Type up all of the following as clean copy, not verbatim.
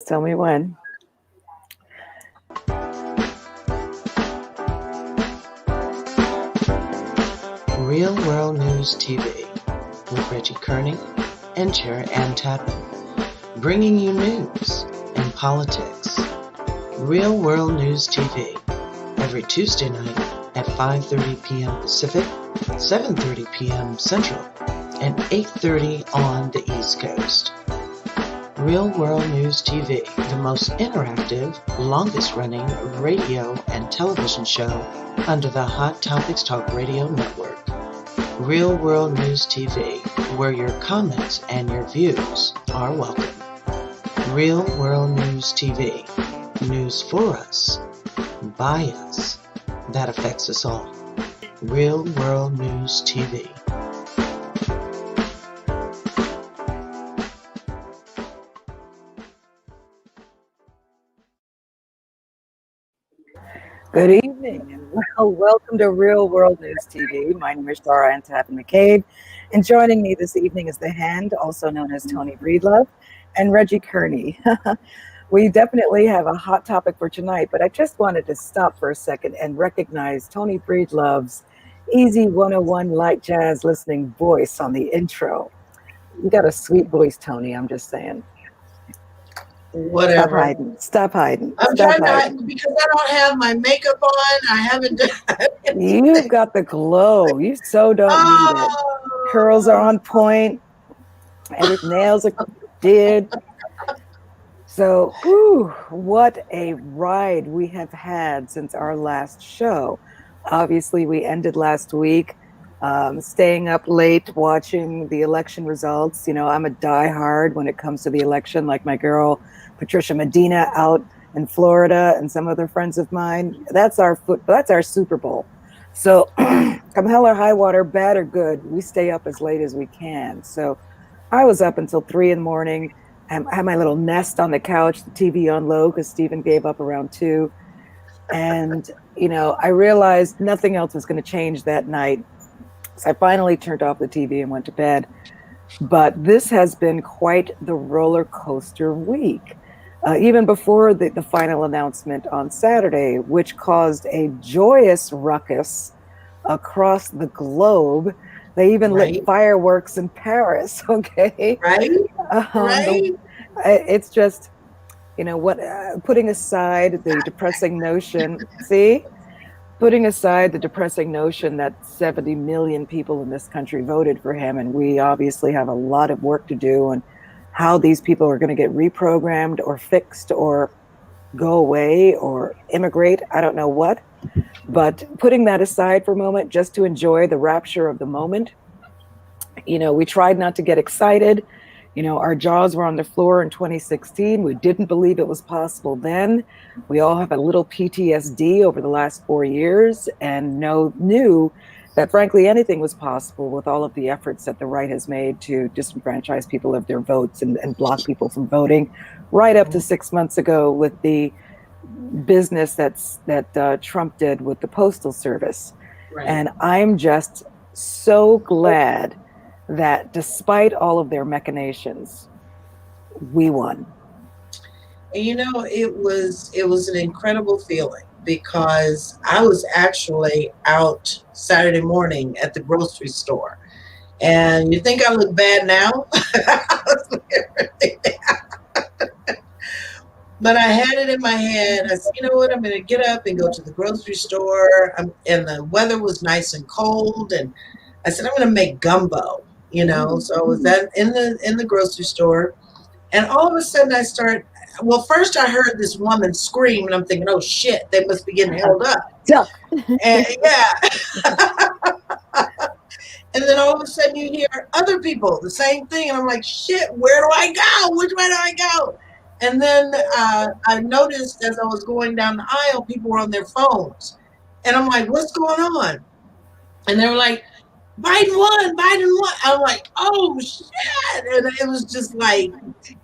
Tell me when. Real World News TV with Reggie Kearney and Chair Ann Tappan, bringing you news and politics. Real World News TV every Tuesday night at 5:30 p.m. Pacific, 7:30 p.m. Central, and 8:30 on the East Coast. Real World News TV, the most interactive, longest-running radio and television show under the Hot Topics Talk Radio Network. Real World News TV, where your comments and your views are welcome. Real World News TV, news for us, by us, that affects us all. Real World News TV. Good evening, and welcome to Real World News TV. My name is Shara Ann Tappan McCabe, and joining me this evening is the Hand, also known as Tony Breedlove, and Reggie Kearney. We definitely have a hot topic for tonight, but I just wanted to stop for a second and recognize Tony Breedlove's easy 101 light jazz listening voice on the intro. You got a sweet voice, Tony, I'm just saying. Whatever. Stop hiding. I'm trying to hide because I don't have my makeup on. I haven't done You've got the glow. You so don't need it. Curls are on point. And his nails are did. So, what a ride we have had since our last show. Obviously, we ended last week staying up late watching the election results. You know, I'm a diehard when it comes to the election, like my girl Patricia Medina out in Florida and some other friends of mine. That's our Super Bowl. So come hell or high water, bad or good, we stay up as late as we can. So I was up until 3 in the morning. I had my little nest on the couch, the TV on low because Stephen gave up around 2. And, you know, I realized nothing else was going to change that night. So I finally turned off the TV and went to bed. But this has been quite the roller coaster week. Even before the final announcement on Saturday, which caused a joyous ruckus across the globe. They even lit fireworks in Paris, okay? Right? It's just, you know, what? Putting aside the depressing notion, putting aside the depressing notion that 70 million people in this country voted for him, and we obviously have a lot of work to do on how these people are going to get reprogrammed or fixed or go away or immigrate, I don't know what. But putting that aside for a moment, just to enjoy the rapture of the moment, you know, we tried not to get excited. You know, our jaws were on the floor in 2016. We didn't believe it was possible then. We all have a little PTSD over the last 4 years and knew that frankly anything was possible with all of the efforts that the right has made to disenfranchise people of their votes and block people from voting, right up to 6 months ago with the business that Trump did with the Postal Service. Right. And I'm just so glad that despite all of their machinations, we won. And you know, it was an incredible feeling because I was actually out Saturday morning at the grocery store. And you think I look bad now? But I had it in my head. I said, you know what? I'm going to get up and go to the grocery store. And the weather was nice and cold. And I said, I'm going to make gumbo, you know. So I was in the grocery store. And all of a sudden first I heard this woman scream. And I'm thinking, oh, shit, they must be getting held up. Yeah. And and then all of a sudden you hear other people, the same thing. And I'm like, shit, where do I go? Which way do I go? And then I noticed as I was going down the aisle, people were on their phones. And I'm like, what's going on? And they were like, Biden won. I'm like, oh, shit. And it was just like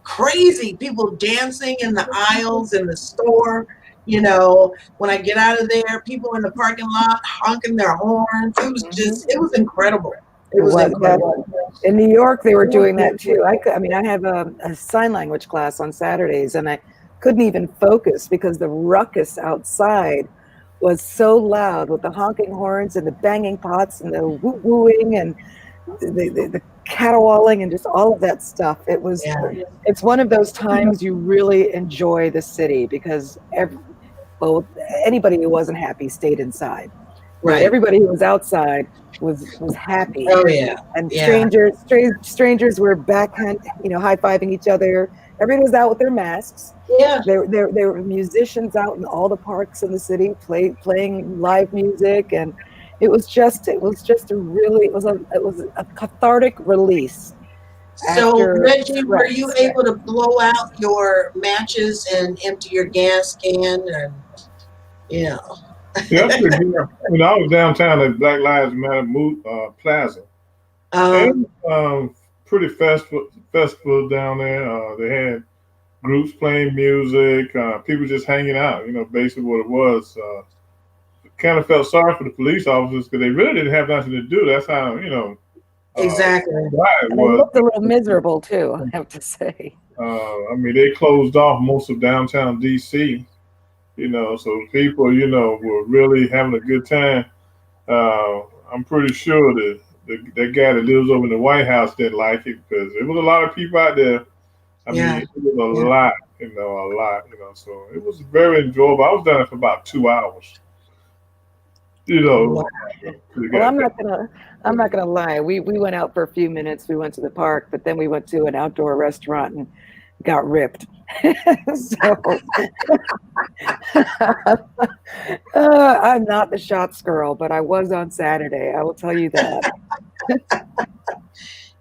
crazy. People dancing in the aisles in the store. You know, when I get out of there, people in the parking lot honking their horns. It was incredible. It was incredible. In New York, they were doing that too. I mean, I have a sign language class on Saturdays, and I couldn't even focus because the ruckus outside was so loud with the honking horns and the banging pots and the woo-wooing and the caterwauling and just all of that stuff. It's one of those times you really enjoy the city because anybody who wasn't happy stayed inside. But Right. everybody who was outside was happy. Oh yeah. And Yeah. strangers were backhand, high-fiving each other. Everybody was out with their masks. Yeah. There were musicians out in all the parks in the city playing live music, and it was a cathartic release. So Reggie, were you able to blow out your matches and empty your gas can and Yeah, I was downtown at Black Lives Matter Plaza. And pretty festival down there. They had groups playing music, people just hanging out. Basically what it was. Kind of felt sorry for the police officers because they really didn't have nothing to do. That's how exactly. And they looked a little miserable too, I have to say. I mean, they closed off most of downtown DC. So people, were really having a good time. I'm pretty sure that that guy that lives over in the White House didn't like it because there was a lot of people out there. I mean, it was a lot, a lot, so it was very enjoyable. I was down there for about 2 hours. Well, I'm not gonna lie. We went out for a few minutes. We went to the park, but then we went to an outdoor restaurant and got ripped. I'm not the shots girl, but I was on Saturday. I will tell you that.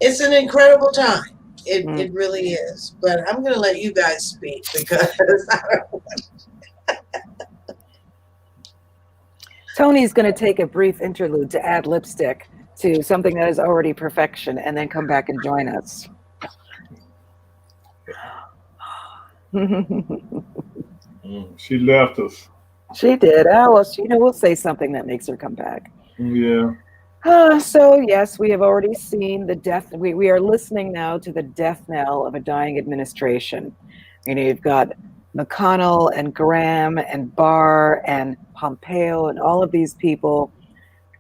It's an incredible time. It really is. But I'm going to let you guys speak because Tony's going to take a brief interlude to add lipstick to something that is already perfection and then come back and join us. She left us. She did. Oh, well, we'll say something that makes her come back. Yeah. So, yes, we have already seen the death. We are listening now to the death knell of a dying administration. You've got McConnell and Graham and Barr and Pompeo and all of these people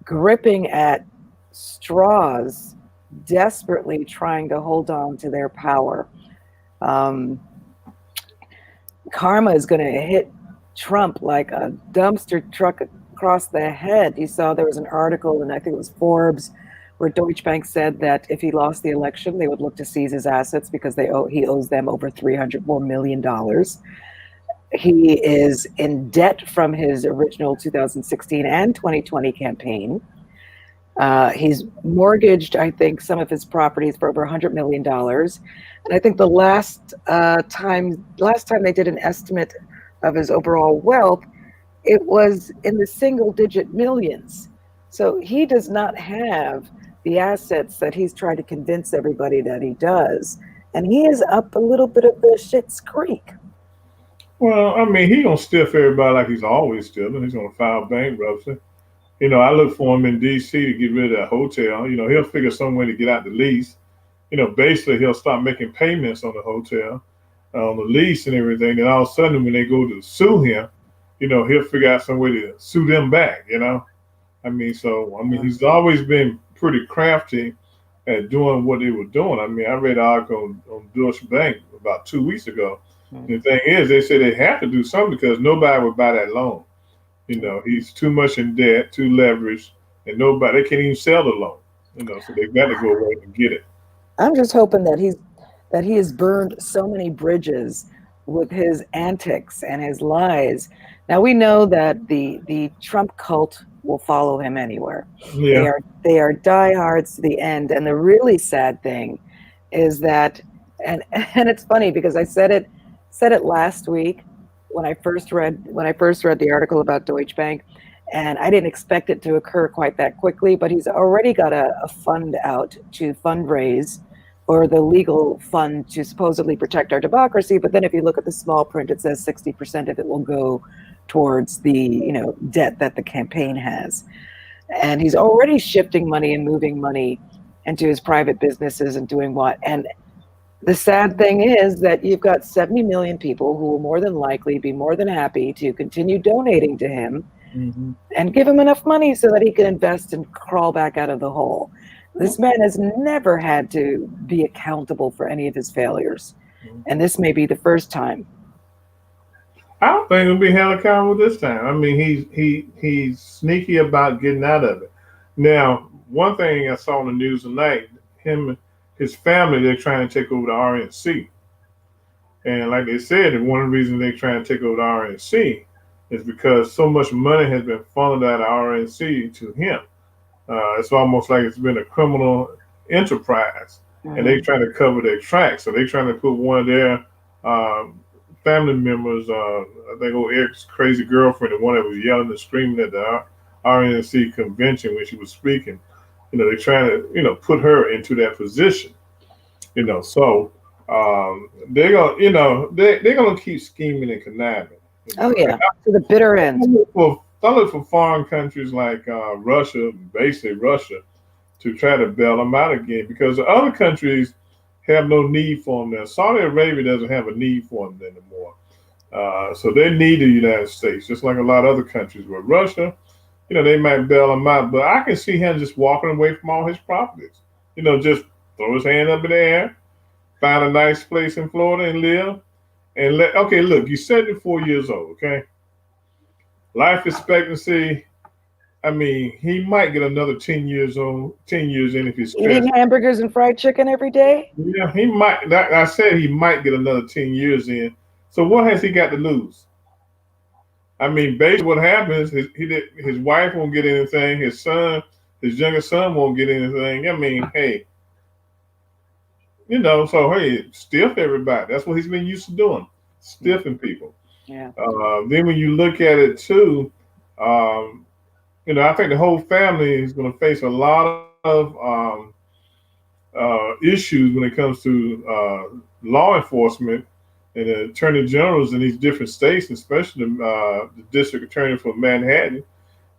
gripping at straws, desperately trying to hold on to their power. Karma is going to hit Trump like a dumpster truck across the head. You saw there was an article, and I think it was Forbes, where Deutsche Bank said that if he lost the election, they would look to seize his assets because he owes them over $300 million. He is in debt from his original 2016 and 2020 campaign. He's mortgaged, I think, some of his properties for over $100 million. And I think the last time they did an estimate of his overall wealth, it was in the single-digit millions. So he does not have the assets that he's trying to convince everybody that he does. And he is up a little bit of the shit's creek. Well, I mean, he gonna stiff everybody like he's always stiffing. He's gonna file bankruptcy. I look for him in D.C. to get rid of that hotel. He'll figure some way to get out the lease. Basically he'll start making payments on the hotel, on the lease and everything. And all of a sudden, when they go to sue him, he'll figure out some way to sue them back. He's always been pretty crafty at doing what they were doing. I read an article on Deutsche Bank about 2 weeks ago. The thing is, they said they have to do something because nobody would buy that loan. He's too much in debt, too leveraged, and they can't even sell the loan. So they've got to go away and get it. I'm just hoping that he has burned so many bridges with his antics and his lies. Now we know that the Trump cult will follow him anywhere. Yeah. They are diehards to the end. And the really sad thing is that, and it's funny because I said it last week when I first read the article about Deutsche Bank, and I didn't expect it to occur quite that quickly, but he's already got a fund out to fundraise or the legal fund to supposedly protect our democracy. But then if you look at the small print, it says 60% of it will go towards the debt that the campaign has. And he's already shifting money and moving money and to his private businesses and doing what. And the sad thing is that you've got 70 million people who will more than likely be more than happy to continue donating to him Mm-hmm. and give him enough money so that he can invest and crawl back out of the hole. This man has never had to be accountable for any of his failures. And this may be the first time. I don't think he'll be held accountable this time. I mean, he's sneaky about getting out of it. Now, one thing I saw on the news tonight, his family, they're trying to take over the RNC. And like they said, one of the reasons they're trying to take over the RNC is because so much money has been funneled out of RNC to him. It's almost like it's been a criminal enterprise, and they're trying to cover their tracks. So they're trying to put one of their family members, I think Eric's crazy girlfriend, the one that was yelling and screaming at the RNC convention when she was speaking. They're trying to, put her into that position. So they're gonna, they're gonna keep scheming and conniving. Oh yeah, to the bitter end. I look for foreign countries like Russia, basically Russia, to try to bail them out again, because the other countries have no need for them now. Saudi Arabia doesn't have a need for them anymore. So they need the United States, just like a lot of other countries. With Russia, they might bail them out, but I can see him just walking away from all his properties. Just throw his hand up in the air, find a nice place in Florida and live. And okay, look, you're 74 years old, okay? Life expectancy, I mean, he might get another 10 years in if he's eating hamburgers and fried chicken every day. Yeah, he might. I said he might get another 10 years in. So what has he got to lose? I mean, basically what happens is his wife won't get anything. His youngest son won't get anything. I mean, hey, so hey, stiff everybody. That's what he's been used to doing, stiffing people. Yeah. Then when you look at it too, I think the whole family is going to face a lot of issues when it comes to law enforcement and the attorney generals in these different states, especially the district attorney for Manhattan.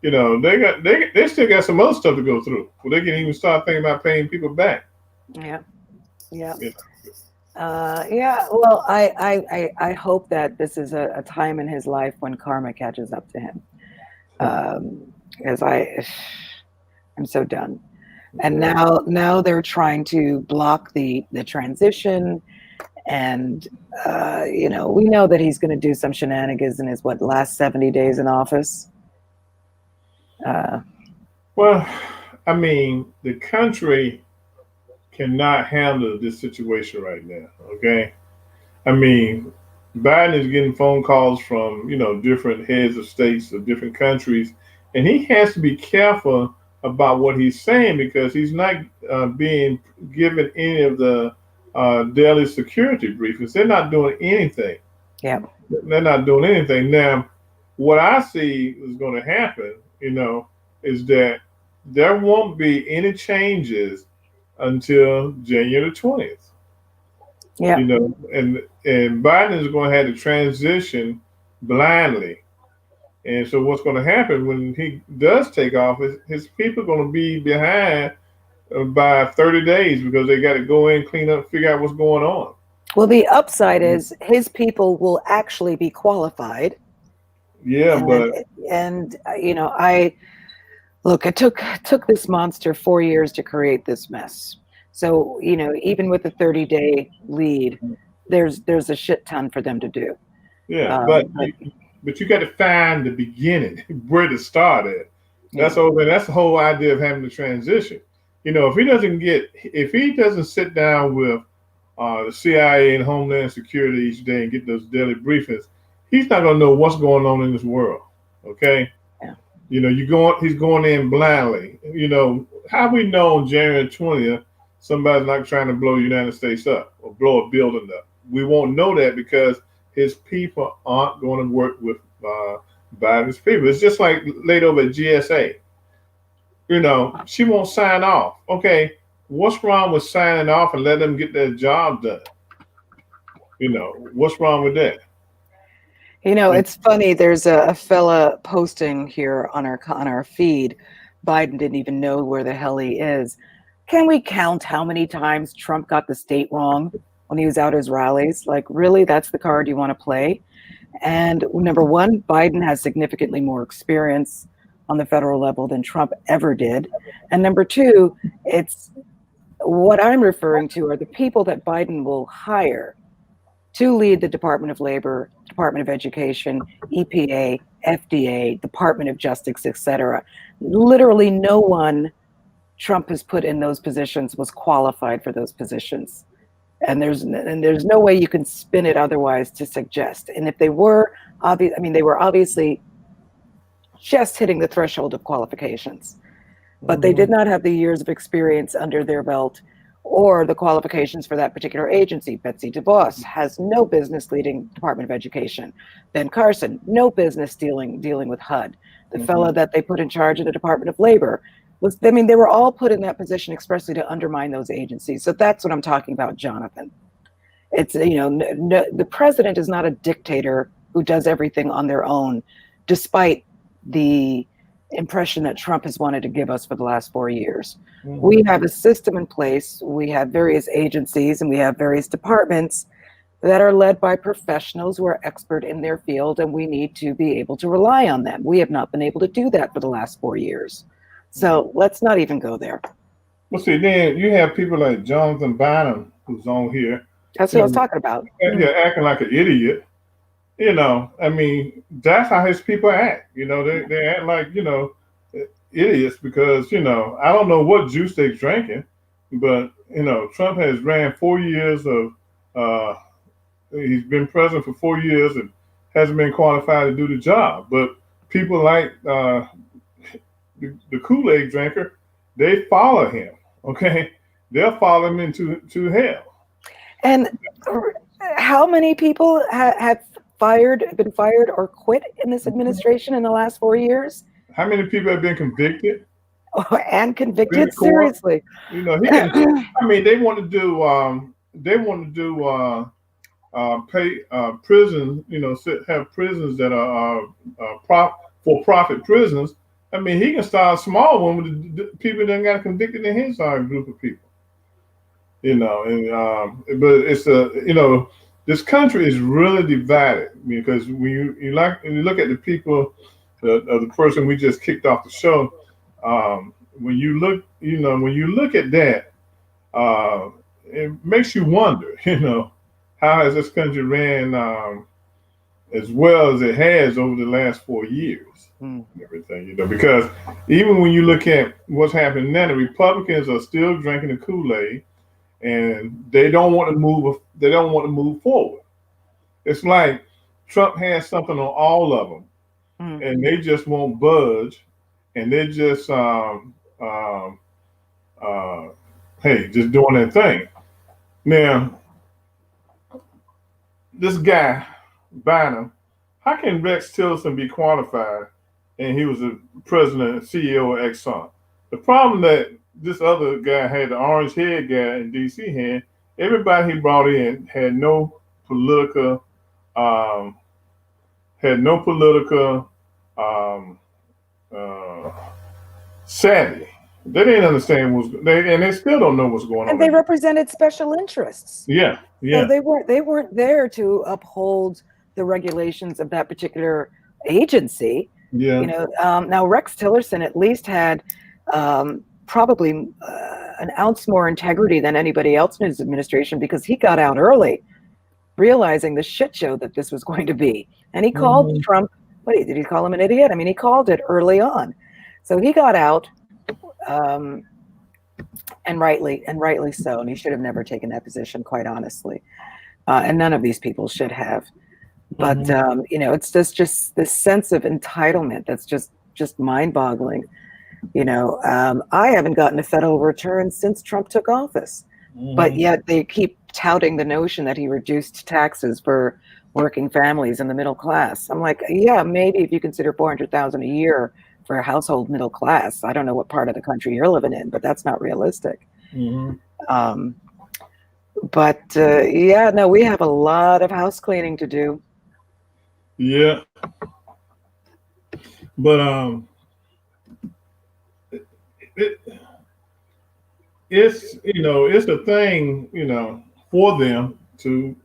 They still got some other stuff to go through before they can even start thinking about paying people back. Yeah. Well, I hope that this is a time in his life when karma catches up to him, because I'm so done. And now they're trying to block the transition, and we know that he's going to do some shenanigans in his last 70 days in office. Well, I mean, the country cannot handle this situation right now. Okay, I mean, Biden is getting phone calls from different heads of states of different countries, and he has to be careful about what he's saying, because he's not being given any of the daily security briefings. They're not doing anything. Yeah, they're not doing anything. Now, what I see is going to happen, is that there won't be any changes until January 20th. Yeah. And Biden is going to have to transition blindly. And so what's going to happen when he does take office, his people are going to be behind by 30 days, because they got to go in, clean up, figure out what's going on. Well, the upside is his people will actually be qualified. Yeah, it took this monster 4 years to create this mess. So, even with a 30-day lead, there's a shit ton for them to do. Yeah, but you got to find the beginning, where to start at. That's the whole idea of having the transition. If he doesn't sit down with the CIA and Homeland Security each day and get those daily briefings, he's not going to know what's going on in this world. Okay. Yeah. He's going in blindly. How we know on January 20th, somebody's not trying to blow the United States up or blow a building up. We won't know that because his people aren't going to work with Biden's people. It's just like laid over at GSA. She won't sign off. Okay, what's wrong with signing off and let them get their job done? What's wrong with that? It's funny. There's a fella posting here on our feed. Biden didn't even know where the hell he is. can we count how many times Trump got the state wrong when he was out at his rallies? Like, really, that's the card you want to play? And number one, Biden has significantly more experience on the federal level than Trump ever did. And number two, it's what I'm referring to are the people that Biden will hire to lead the Department of Labor, Department of Education, EPA, FDA, Department of Justice, etc. Literally no one Trump has put in those positions was qualified for those positions. And there's no way you can spin it otherwise to suggest. And if they were, they were obviously just hitting the threshold of qualifications, but they did not have the years of experience under their belt or the qualifications for that particular agency. Betsy DeVos has no business leading Department of Education. Ben Carson, no business dealing with HUD. The fellow that they put in charge of the Department of Labor they were all put in that position expressly to undermine those agencies. So that's what I'm talking about, Jonathan. It's, the president is not a dictator who does everything on their own, despite the impression that Trump has wanted to give us for the last 4 years. We have a system in place. We have various agencies and we have various departments that are led by professionals who are expert in their field, and we need to be able to rely on them. We have not been able to do that for the last 4 years. So let's not even go there. Well, see, then you have people like Jonathan Bynum, who's on here. That's what I was talking about. Yeah, acting like an idiot. That's how his people act. They act like, idiots because, I don't know what juice they're drinking, but, Trump has ran 4 years of, he's been president for 4 years and hasn't been qualified to do the job. But people like the Kool-Aid drinker, they follow him, okay? They'll follow him into hell. And how many people have been fired or quit in this administration in the last 4 years? How many people have been convicted? Oh, and convicted? Seriously. They want to do pay prison, have prisons that are for-profit prisons. He can start a small one with the people that got convicted in his group of people. But it's this country is really divided because when you look at the people, the person we just kicked off the show, when you look at that, it makes you wonder, how has this country ran as well as it has over the last 4 years and everything, because even when you look at what's happening now, the Republicans are still drinking the Kool-Aid and they don't want to move forward. It's like Trump has something on all of them and they just won't budge and they just just doing their thing. Now, this guy, Bynum, how can Rex Tillerson be qualified and he was the president and CEO of Exxon? The problem that this other guy had, the orange head guy in DC had, everybody he brought in had no political savvy. They didn't understand and they still don't know what's going on. And they represented special interests. Yeah. So they weren't there to uphold the regulations of that particular agency. Yeah. Now Rex Tillerson at least had probably an ounce more integrity than anybody else in his administration because he got out early, realizing the shit show that this was going to be. And he called Trump, did he call him an idiot? He called it early on. So he got out, and rightly so. And he should have never taken that position, quite honestly. And none of these people should have. But, it's just this sense of entitlement that's just mind-boggling. I haven't gotten a federal return since Trump took office, but yet they keep touting the notion that he reduced taxes for working families and the middle class. I'm like, yeah, maybe if you consider $400,000 a year for a household middle class. I don't know what part of the country you're living in, but that's not realistic. We have a lot of house cleaning to do. Yeah. But it's it's a thing for them to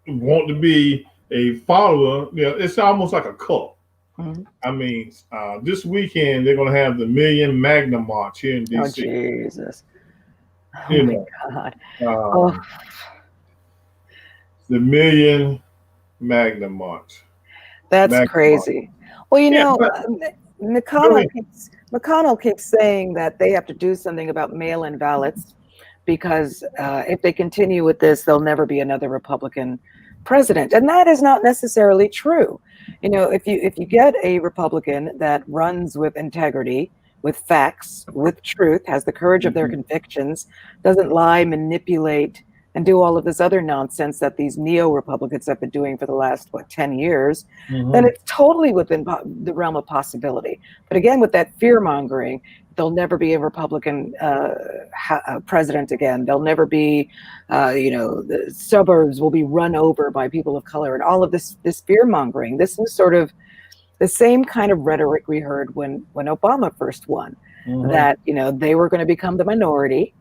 want to be a follower. It's almost like a cult. Mhm. I mean, this weekend they're going to have the Million Magna March here in Oh, D.C. Jesus. Oh, You my know, God. Oh, um, the Million Magna March. that's Magna March. crazy. Well, Yeah, but McConnell really, keeps saying that they have to do something about mail-in ballots because if they continue with this, there'll never be another Republican president, and that is not necessarily true. If you get a Republican that runs with integrity, with facts, with truth, has the courage of their mhm, convictions, doesn't lie, manipulate, and do all of this other nonsense that these neo-Republicans have been doing for the last 10 years, then mhm, it's totally within the realm of possibility. But again, with that fear mongering, there'll never be a Republican president again. There'll never be, the suburbs will be run over by people of color, and all of this fear mongering. This is sort of the same kind of rhetoric we heard when Obama first won, mhm, that they were going to become the minority,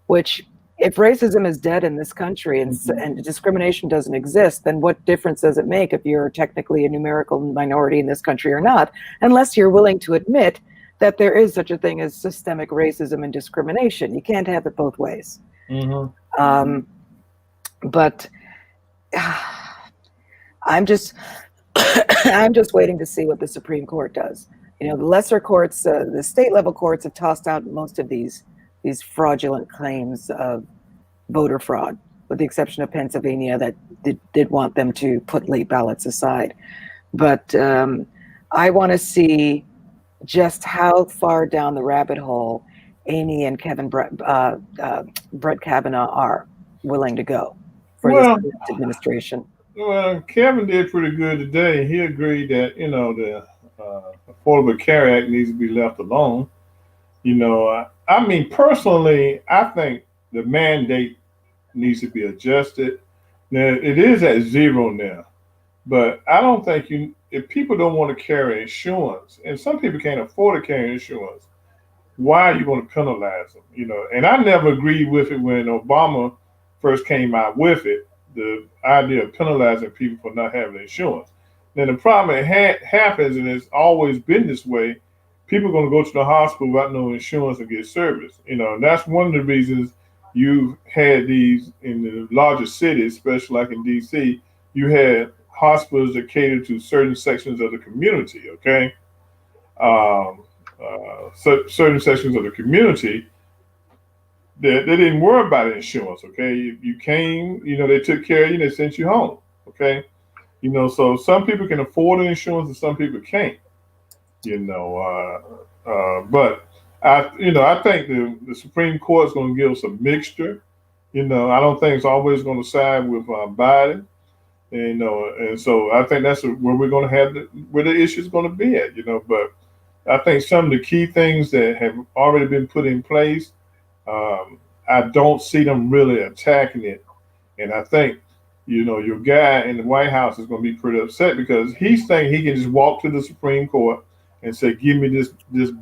which, if racism is dead in this country mhm, and discrimination doesn't exist, then what difference does it make if you're technically a numerical minority in this country or not, unless you're willing to admit that there is such a thing as systemic racism and discrimination. You can't have it both ways. mhm. Um, but I'm just I'm just waiting to see what the Supreme Court does. The lesser courts, the state level courts, have tossed out most of these fraudulent claims of voter fraud, with the exception of Pennsylvania, that did want them to put late ballots aside. But I want to see just how far down the rabbit hole Amy and Brett Kavanaugh are willing to go for this Well, administration. Kevin did pretty good today. He agreed that the Affordable Care Act needs to be left alone. I mean, personally, I think the mandate needs to be adjusted. Now it is at zero now, but I don't think if people don't want to carry insurance, and some people can't afford to carry insurance, why are you going to penalize them? And I never agreed with it when Obama first came out with it, the idea of penalizing people for not having insurance. Then the problem happens, and it's always been this way. People are going to go to the hospital without no insurance and get service. And that's one of the reasons you had these in the larger cities, especially like in DC. You had hospitals that cater to certain sections of the community. Okay, um, certain sections of the community, they didn't worry about insurance. Okay, you came, they took care of you, they sent you home. Okay, so some people can afford the insurance and some people can't. But I think the Supreme Court is going to give us a mixture. I don't think it's always going to side with Biden. And so I think that's where we're going to have where the issue is going to be at. But I think some of the key things that have already been put in place, I don't see them really attacking it. And I think, your guy in the White House is going to be pretty upset because he's thinking he can just walk to the Supreme Court and say, "Give me this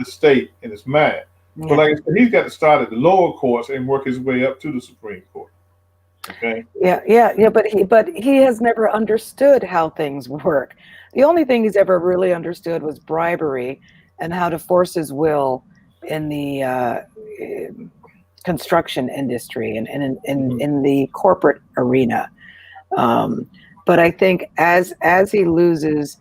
state," and it's mine. But Yeah. like I said, he's got to start at the lower courts and work his way up to the Supreme Court. Okay. Yeah. But he has never understood how things work. The only thing he's ever really understood was bribery and how to force his will in the construction industry and in the corporate arena. But I think as he loses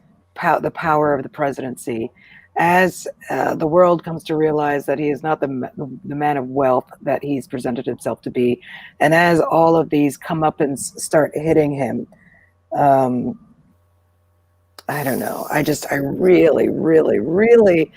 the power of the presidency, as the world comes to realize that he is not the man of wealth that he's presented himself to be, and as all of these comeuppance start hitting him, I don't know. I really, really, really,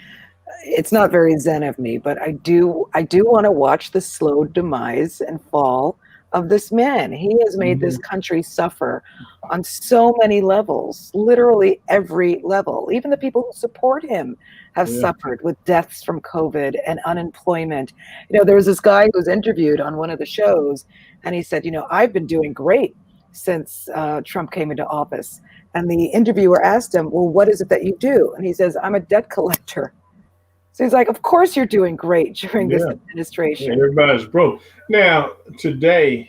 it's not very zen of me, but I do want to watch the slow demise and fall of this man. He has made this country suffer on so many levels, literally every level. Even the people who support him have suffered with deaths from COVID and unemployment. There was this guy who was interviewed on one of the shows, and he said, I've been doing great since Trump came into office. And the interviewer asked him, well, what is it that you do? And he says, I'm a debt collector. So he's like, of course you're doing great during this Yeah. administration. Everybody's broke. Now, today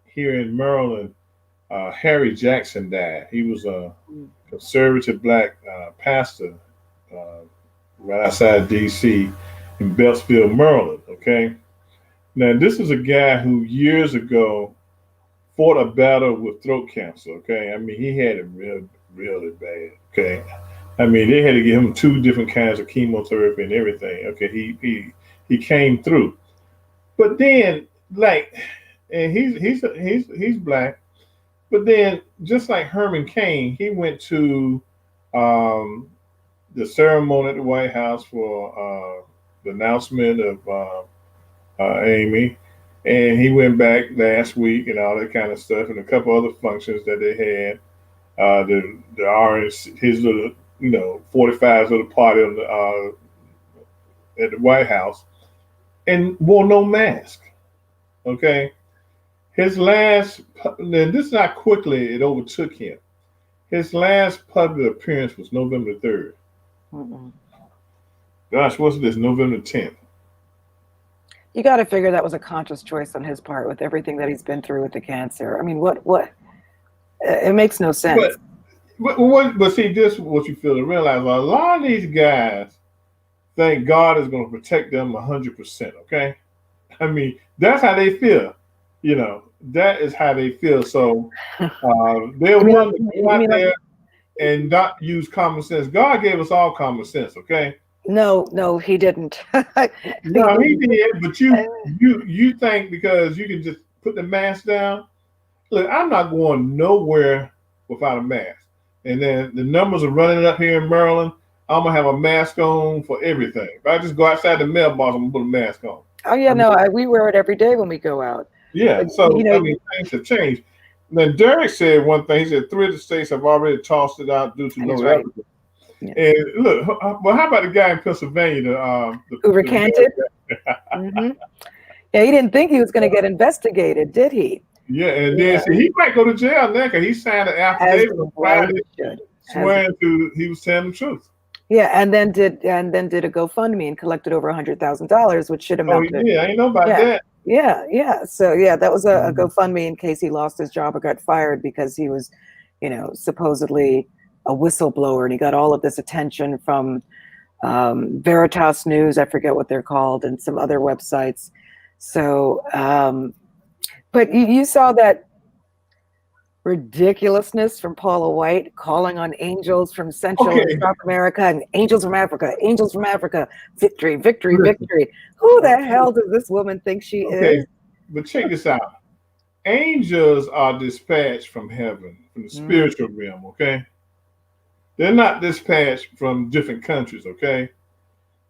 here in Maryland, Harry Jackson died. He was a conservative black pastor uh, right outside D.C. in Beltsville, Maryland. Okay. Now, this is a guy who years ago fought a battle with throat cancer. Okay. I mean, he had it really bad. Okay. I mean, they had to give him 2 different kinds of chemotherapy and everything. Okay. He came through. But then, like, and he's black. But then, just like Herman Cain, he went to um, the ceremony at the White House for the announcement of Amy, and he went back last week and all that kind of stuff, and a couple other functions that they had. The orange, his little, 45's little party on at the White House, and wore no mask. Okay. His last, and this is how quickly it overtook him. His last public appearance was November 3rd. Mm-mm. Gosh, what's this? November 10th. You got to figure that was a conscious choice on his part with everything that he's been through with the cancer. I mean, what? It makes no sense. But see, this is what you feel to realize. A lot of these guys think God is going to protect them 100%. Okay. I mean, that's how they feel. That is how they feel. So they're willing to go out there and not use common sense. God gave us all common sense, okay? No, he didn't. No, he did, but you think because you can just put the mask down. Look, I'm not going nowhere without a mask. And then the numbers are running up here in Maryland. I'm gonna have a mask on for everything. If I just go outside the mailbox, I'm gonna put a mask on. Oh yeah, we wear it every day when we go out. Yeah, but, so I mean, things have changed. Then Derek said one thing. He said 3 of the states have already tossed it out due to no evidence. Yeah. And look, well, how about the guy in Pennsylvania? Who recanted? Mm-hmm. Yeah, he didn't think he was going to get investigated, did he? Yeah, and then see, he might go to jail now because he signed an affidavit on Friday swearing he was telling the truth. Yeah, and then did a GoFundMe and collected over $100,000, which should amount to. Oh yeah, I ain't know about that. Yeah. So yeah, that was a GoFundMe in case he lost his job or got fired because he was, supposedly a whistleblower, and he got all of this attention from Veritas News, I forget what they're called, and some other websites. So, but you saw that ridiculousness from Paula White calling on angels from Central and South America and angels from Africa, victory. Who the hell does this woman think she is? But check this out. Angels are dispatched from heaven, from the spiritual realm, okay? They're not dispatched from different countries, okay?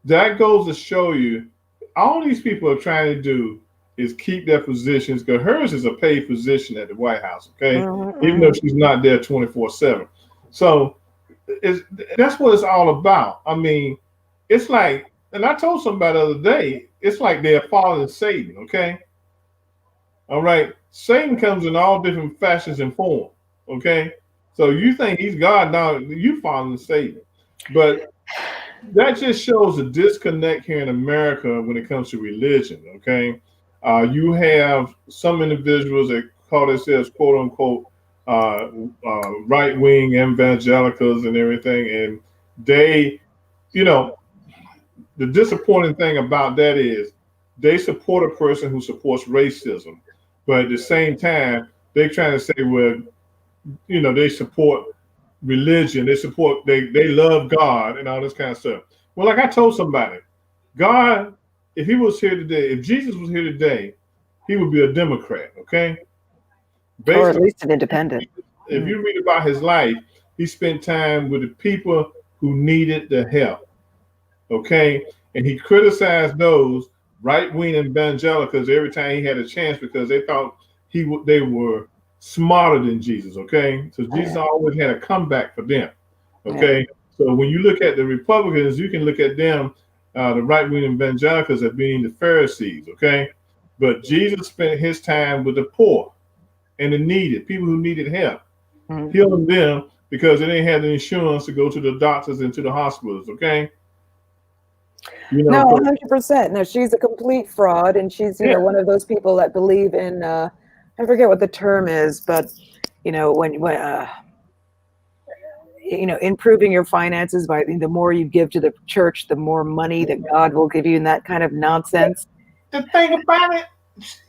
That goes to show you all these people are trying to do is keep their positions, because hers is a paid position at the White House, okay? Even though she's not there 24/7. So that's what it's all about. I mean, it's like, and I told somebody the other day, it's like they're following Satan, okay? All right. Satan comes in all different fashions and forms, okay? So you think he's God, now you following Satan. But that just shows a disconnect here in America when it comes to religion, okay? You have some individuals that call themselves quote unquote right-wing evangelicals and everything, and they, the disappointing thing about that is they support a person who supports racism, but at the same time they're trying to say, well, they support religion, they love God and all this kind of stuff. Well, like I told somebody, God, if he was here today, if Jesus was here today, he would be a Democrat, okay? Or at least an independent. If you read about his life, he spent time with the people who needed the help, okay? And he criticized those right-wing evangelicals every time he had a chance because they thought they were smarter than Jesus, okay? So Jesus always had a comeback for them, okay? So when you look at the Republicans, you can look at them, the right-wing evangelicals, as being the Pharisees, okay? But Jesus spent his time with the poor and the needed, people who needed help, healing them because they didn't have the insurance to go to the doctors and to the hospitals, okay? You know, No, so 100%. No, she's a complete fraud, and she's, yeah, one of those people that believe in, I forget what the term is, but, improving your finances by the more you give to the church, the more money that God will give you, and that kind of nonsense. the thing about it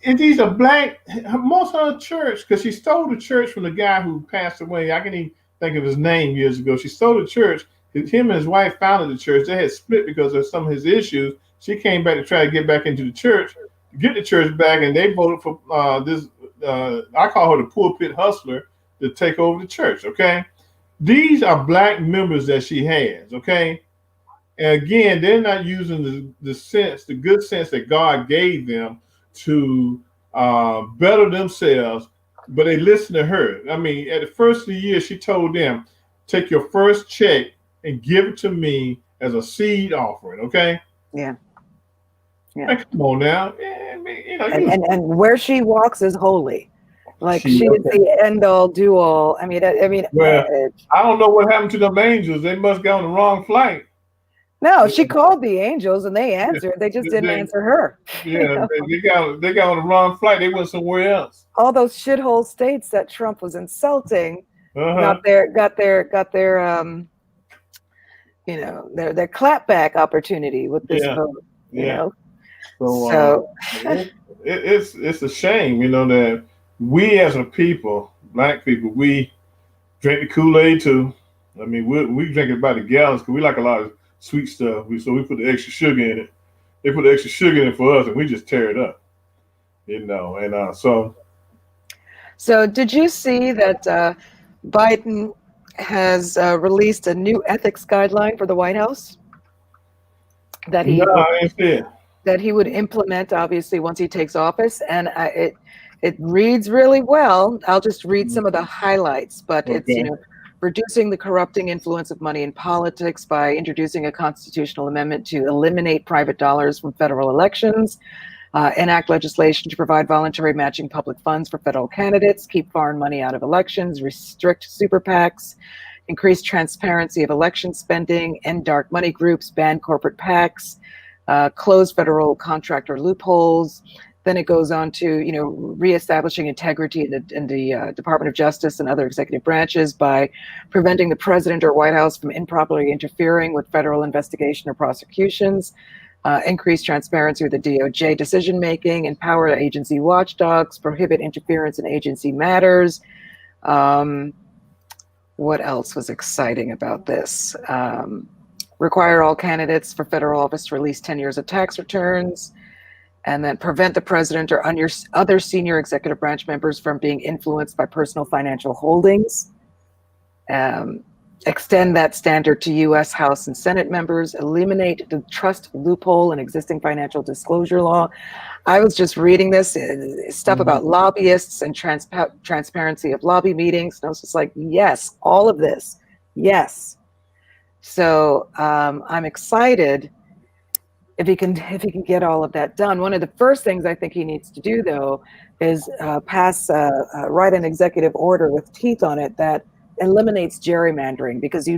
is these are black. Most of the church, because she stole the church from the guy who passed away. I can even think of his name years ago. She stole the church. Him and his wife founded the church. They had split because of some of his issues. She came back to try to get back into the church, get the church back, and they voted for this. I call her the pulpit hustler to take over the church. Okay, these are black members that she has. Okay, and again, they're not using the good sense that God gave them to better themselves, but they listen to her. I mean, at the first of the year, she told them, take your first check and give it to me as a seed offering, okay? Yeah. Yeah. Man, come on now. And where she walks is holy. Like she is okay. the end all do all. Well, I don't know what happened to them angels. They must get on the wrong flight. No, she called the angels and they answered. They just didn't answer her. Yeah, they got on the wrong flight. They went somewhere else. All those shithole states that Trump was insulting Uh-huh. got their their clapback opportunity with this vote. You know. So it's a shame, that we as a people, black people, we drink the Kool-Aid too. I mean, we drink it by the gallons because we like a lot of sweet stuff. So we put the extra sugar in it. They put the extra sugar in it for us, and we just tear it up. And so. So did you see that Biden has released a new ethics guideline for the White House? That he would implement, obviously, once he takes office, and it reads really well. I'll just read some of the highlights, but it's reducing the corrupting influence of money in politics by introducing a constitutional amendment to eliminate private dollars from federal elections, enact legislation to provide voluntary matching public funds for federal candidates, keep foreign money out of elections, restrict super PACs, increase transparency of election spending, end dark money groups, ban corporate PACs, close federal contractor loopholes. Then it goes on to, reestablishing integrity in the Department of Justice and other executive branches by preventing the president or White House from improperly interfering with federal investigation or prosecutions, increase transparency with the DOJ decision-making, empower agency watchdogs, prohibit interference in agency matters. What else was exciting about this? Require all candidates for federal office to release 10 years of tax returns, and then prevent the president or other senior executive branch members from being influenced by personal financial holdings. Extend that standard to U.S. House and Senate members, eliminate the trust loophole in existing financial disclosure law. I was just reading this stuff about lobbyists and transparency of lobby meetings, and I was just like, yes, all of this, yes. So I'm excited if he can get all of that done. One of the first things I think he needs to do, though, is write an executive order with teeth on it that eliminates gerrymandering, because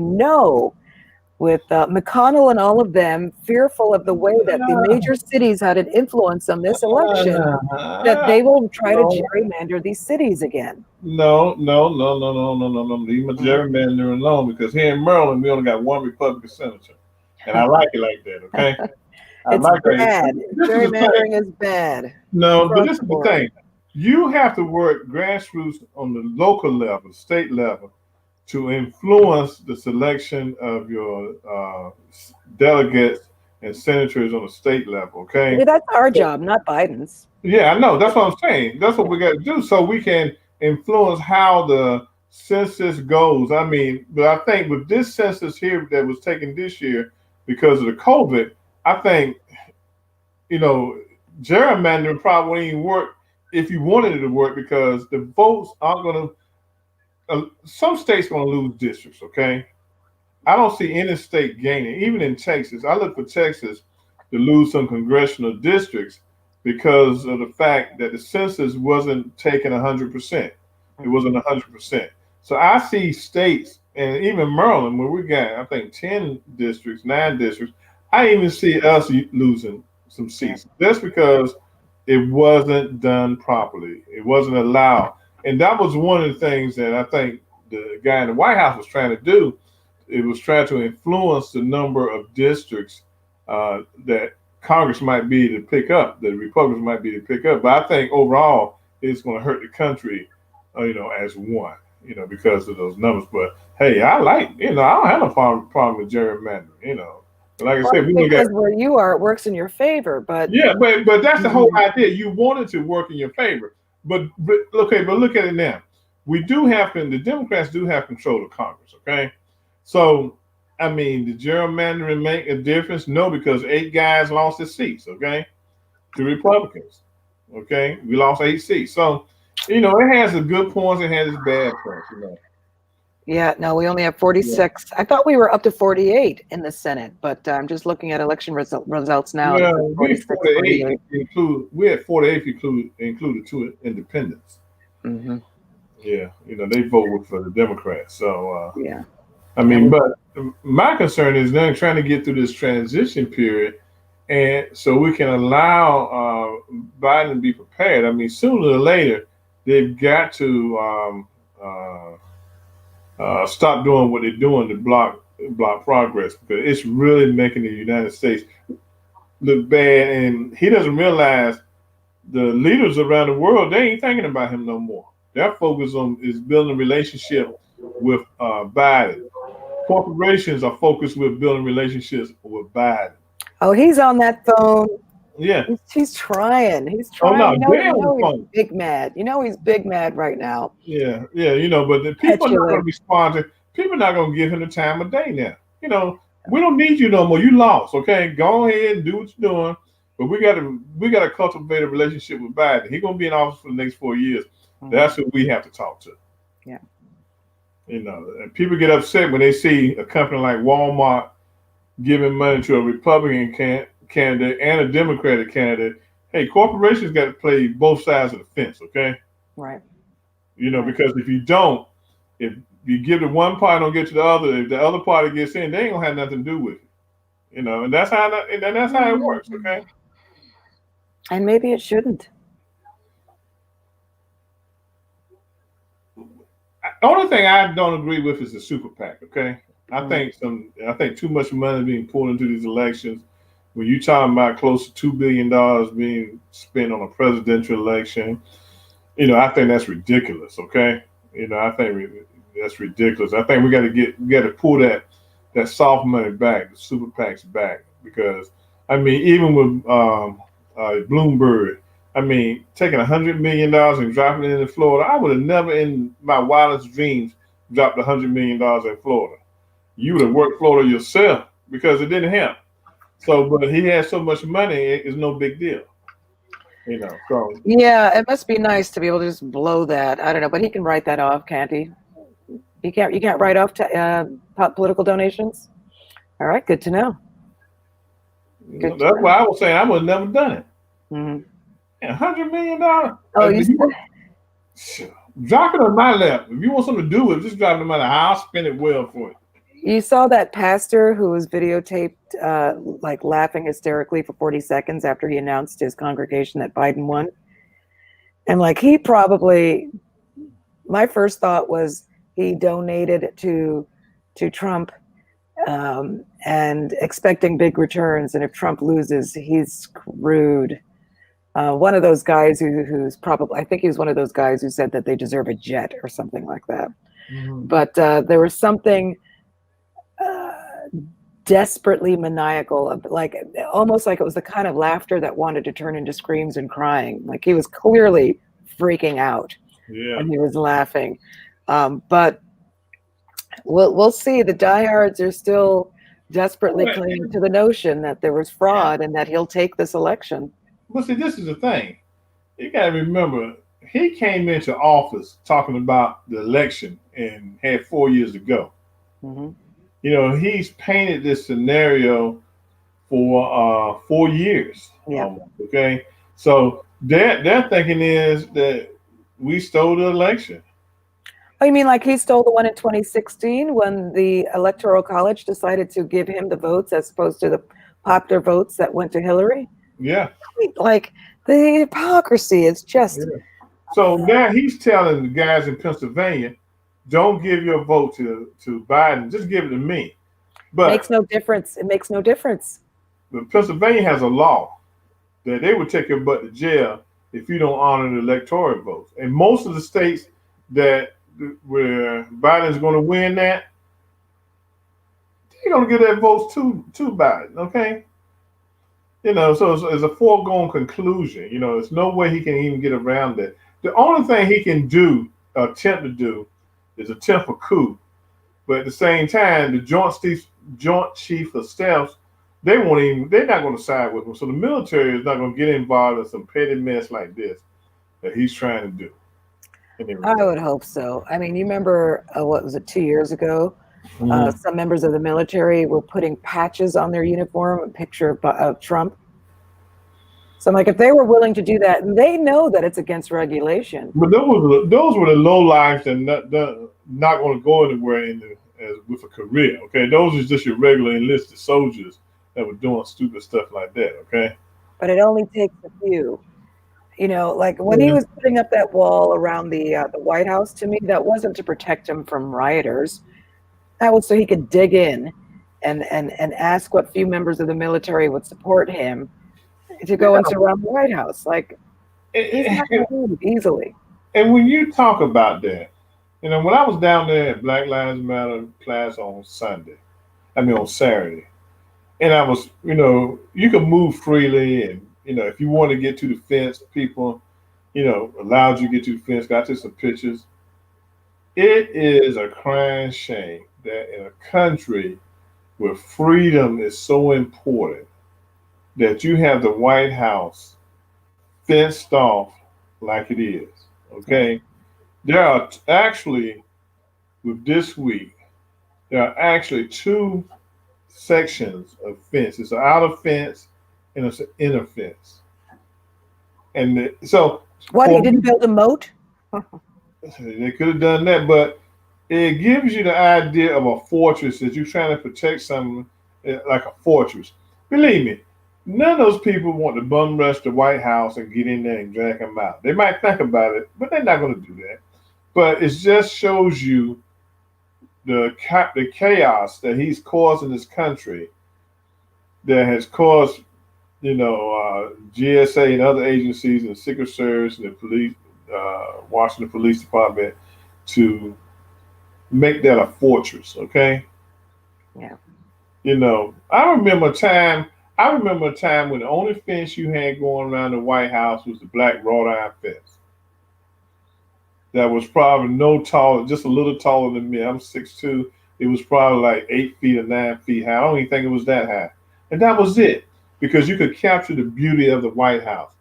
with McConnell and all of them fearful of the way that the major cities had an influence on this election, that they will try to gerrymander these cities again. No. Leave my gerrymandering alone, because here in Maryland, we only got one Republican senator. And I like it like that, okay? It's bad. Gerrymandering is bad. No, but this is the thing. You have to work grassroots on the local level, state level, to influence the selection of your delegates and senators on the state level, okay? Yeah, that's our job, not Biden's. Yeah, I know. That's what I'm saying. That's what we got to do, so we can influence how the census goes. I mean, but I think with this census here that was taken this year because of the COVID, I think, gerrymandering probably wouldn't even work if you wanted it to work, because the votes aren't going to, some states going to lose districts, okay? I don't see any state gaining, even in Texas. I look for Texas to lose some congressional districts because of the fact that the census wasn't taken 100%. It wasn't 100%. So I see states, and even Maryland, where we got, I think, 10 districts, 9 districts, I even see us losing some seats just because it wasn't done properly. It wasn't allowed, and that was one of the things that I think the guy in the White House was trying to do. It was trying to influence the number of districts that Congress might be to pick up, that Republicans might be to pick up. But I think overall, it's going to hurt the country, as one, because of those numbers. But hey, I don't have a problem with gerrymandering, Like I said, we look at because where you are, it works in your favor. But yeah, but that's the whole idea. You want it to work in your favor, but okay, but look at it now. The Democrats do have control of Congress. Okay, so I mean, did gerrymandering make a difference? No, because 8 guys lost their seats. Okay, to Republicans. Okay, we lost 8 seats. So it has its good points. It has its bad points. yeah, no, we only have 46. I thought we were up to 48 in the Senate, but I'm just looking at election results now. Well, we had 48 included 2 independents. Mm-hmm. Yeah, they voted for the Democrats. So yeah, I mean, but my concern is them trying to get through this transition period, and so we can allow Biden to be prepared. I mean, sooner or later, they've got to stop doing what they're doing to block progress, because it's really making the United States look bad. And he doesn't realize the leaders around the world, they ain't thinking about him no more. Their focus is building a relationship with Biden. Corporations are focused with building relationships with Biden. Oh, he's on that phone. Yeah, he's trying. He's trying. He's big mad. He's big mad right now. Yeah, but the people are not going to respond to. People are not going to give him the time of day now. We don't need you no more. You lost. Okay, go ahead and do what you're doing. But we got to cultivate a relationship with Biden. He's going to be in office for the next 4 years. Mm-hmm. That's who we have to talk to. Yeah. And people get upset when they see a company like Walmart giving money to a Republican candidate and a Democratic candidate. Hey, corporations got to play both sides of the fence, okay? Right. Because if you don't, if you give to one party, don't get to the other. If the other party gets in, they ain't gonna have nothing to do with it. And that's how it works, okay? And maybe it shouldn't. The only thing I don't agree with is the super PAC, okay? I think too much money is being poured into these elections. When you're talking about close to $2 billion being spent on a presidential election, I think that's ridiculous. Okay, I think that's ridiculous. I think we got to pull that soft money back, the super PACs back, because I mean, even with Bloomberg, I mean, taking $100 million and dropping it into Florida, I would have never in my wildest dreams dropped $100 million in Florida. You would have worked Florida yourself because it didn't help. So, but he has so much money, it's no big deal. So. Yeah, it must be nice to be able to just blow that. I don't know, but he can write that off, can't he? You can't write off political donations? All right, good to know. That's why I was saying I would have never done it. Mm-hmm. $100 million? Oh, drop it on my lap. If you want something to do with it, just drop it on my lap. I'll spend it well for it. You saw that pastor who was videotaped like laughing hysterically for 40 seconds after he announced his congregation that Biden won. And like my first thought was he donated to Trump and expecting big returns. And if Trump loses, he's screwed. One of those guys who's probably, I think he was one of those guys who said that they deserve a jet or something like that. Mm-hmm. But there was something desperately maniacal, like almost like it was the kind of laughter that wanted to turn into screams and crying. Like he was clearly freaking out when he was laughing. But we'll see. The diehards are still desperately clinging to the notion that there was fraud and that he'll take this election. But see, this is the thing. You got to remember, he came into office talking about the election and had 4 years to go. Mm-hmm. He's painted this scenario for 4 years. Yeah. Okay. So their thinking is that we stole the election. Oh, you mean like he stole the one in 2016 when the Electoral College decided to give him the votes as opposed to the popular votes that went to Hillary. Yeah. Like the hypocrisy is just Yeah. So now he's telling the guys in Pennsylvania, don't give your vote to Biden, just give it to me. makes But, no difference. It makes no difference. but Pennsylvania has a law that they would take your butt to jail if you don't honor the electoral votes. And most of the states that where Biden's going to win that, they're going to give their votes to Biden. Okay. So it's a foregone conclusion. There's no way he can even get around that. The only thing he can do, attempt to do, is attempt a coup. But at the same time, the Joint Chief of Staff, they're not going to side with him. So the military is not going to get involved in some petty mess like this that he's trying to do. I would hope so. I mean, you remember what was it, 2 years ago? Some members of the military were putting patches on their uniform, a picture of Trump. So I'm like, if they were willing to do that, and they know that it's against regulation. But those were the low lives and not going to go anywhere with a career. Okay, those are just your regular enlisted soldiers that were doing stupid stuff like that. Okay, but it only takes a few. Like when he was putting up that wall around the White House, to me, that wasn't to protect him from rioters. That was so he could dig in and ask what few members of the military would support him to go and surround the White House. Like, he's not going to do it easily. And when you talk about that, when I was down there at Black Lives Matter class on Saturday, and I was, you could move freely, and if you want to get to the fence, people, allowed you to get to the fence, got to some pictures. It is a crying shame that in a country where freedom is so important, that you have the White House fenced off like it is. Okay, there are actually, with this week, there are actually two sections of fence. It's an outer fence and it's an inner fence. And so, what, he didn't build a moat? They could have done that, but it gives you the idea of a fortress that you're trying to protect something like a fortress. Believe me, none of those people want to bum rush the White House and get in there and drag them out. They might think about it, but they're not going to do that. But it just shows you the chaos that he's caused in this country, that has caused, GSA and other agencies and the Secret Service and the police, Washington Police Department, to make that a fortress. Okay. Yeah. I remember a time when the only fence you had going around the White House was the black wrought iron fence. That was probably just a little taller than me. I'm 6'2". It was probably like 8 feet or 9 feet high. I don't even think it was that high. And that was it, because you could capture the beauty of the White House.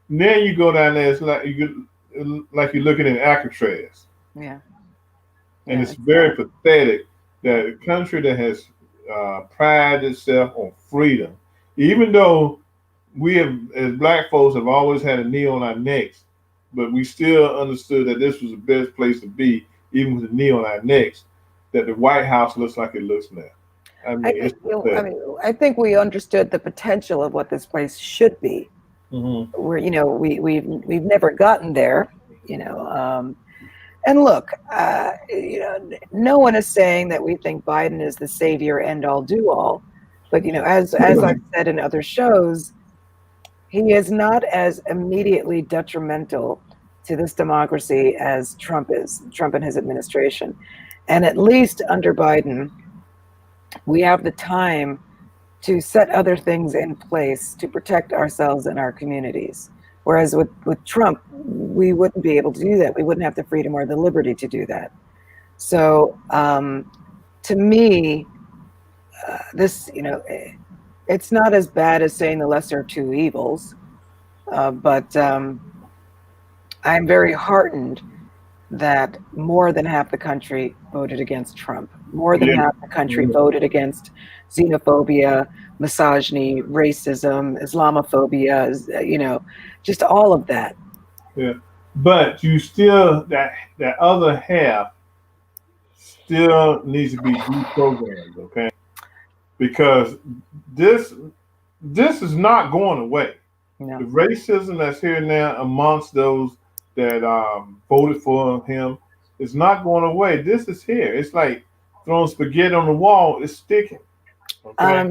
And then you go down there, it's like you're looking at Alcatraz. Yeah. And it's very pathetic that a country that has prided itself on freedom, even though we have, as black folks, have always had a knee on our necks, but we still understood that this was the best place to be, even with a knee on our necks, that the White House looks like it looks now. I think we understood the potential of what this place should be. Mm-hmm. Where we've never gotten there. And look, no one is saying that we think Biden is the savior, end all, do all. But as I've said in other shows, he is not as immediately detrimental to this democracy as Trump is. Trump and his administration, and at least under Biden, we have the time to set other things in place to protect ourselves and our communities. Whereas with Trump, we wouldn't be able to do that. We wouldn't have the freedom or the liberty to do that. So to me, this, it's not as bad as saying the lesser of two evils, but I'm very heartened that more than half the country voted against Trump. More than half the country voted against xenophobia, misogyny, racism, Islamophobia, just all of that. Yeah, but you still, that other half still needs to be deprogrammed, okay? Because this this is not going away. No. The racism that's here now amongst those that voted for him is not going away. This is here. It's like throwing spaghetti on the wall. It's sticking. Okay. I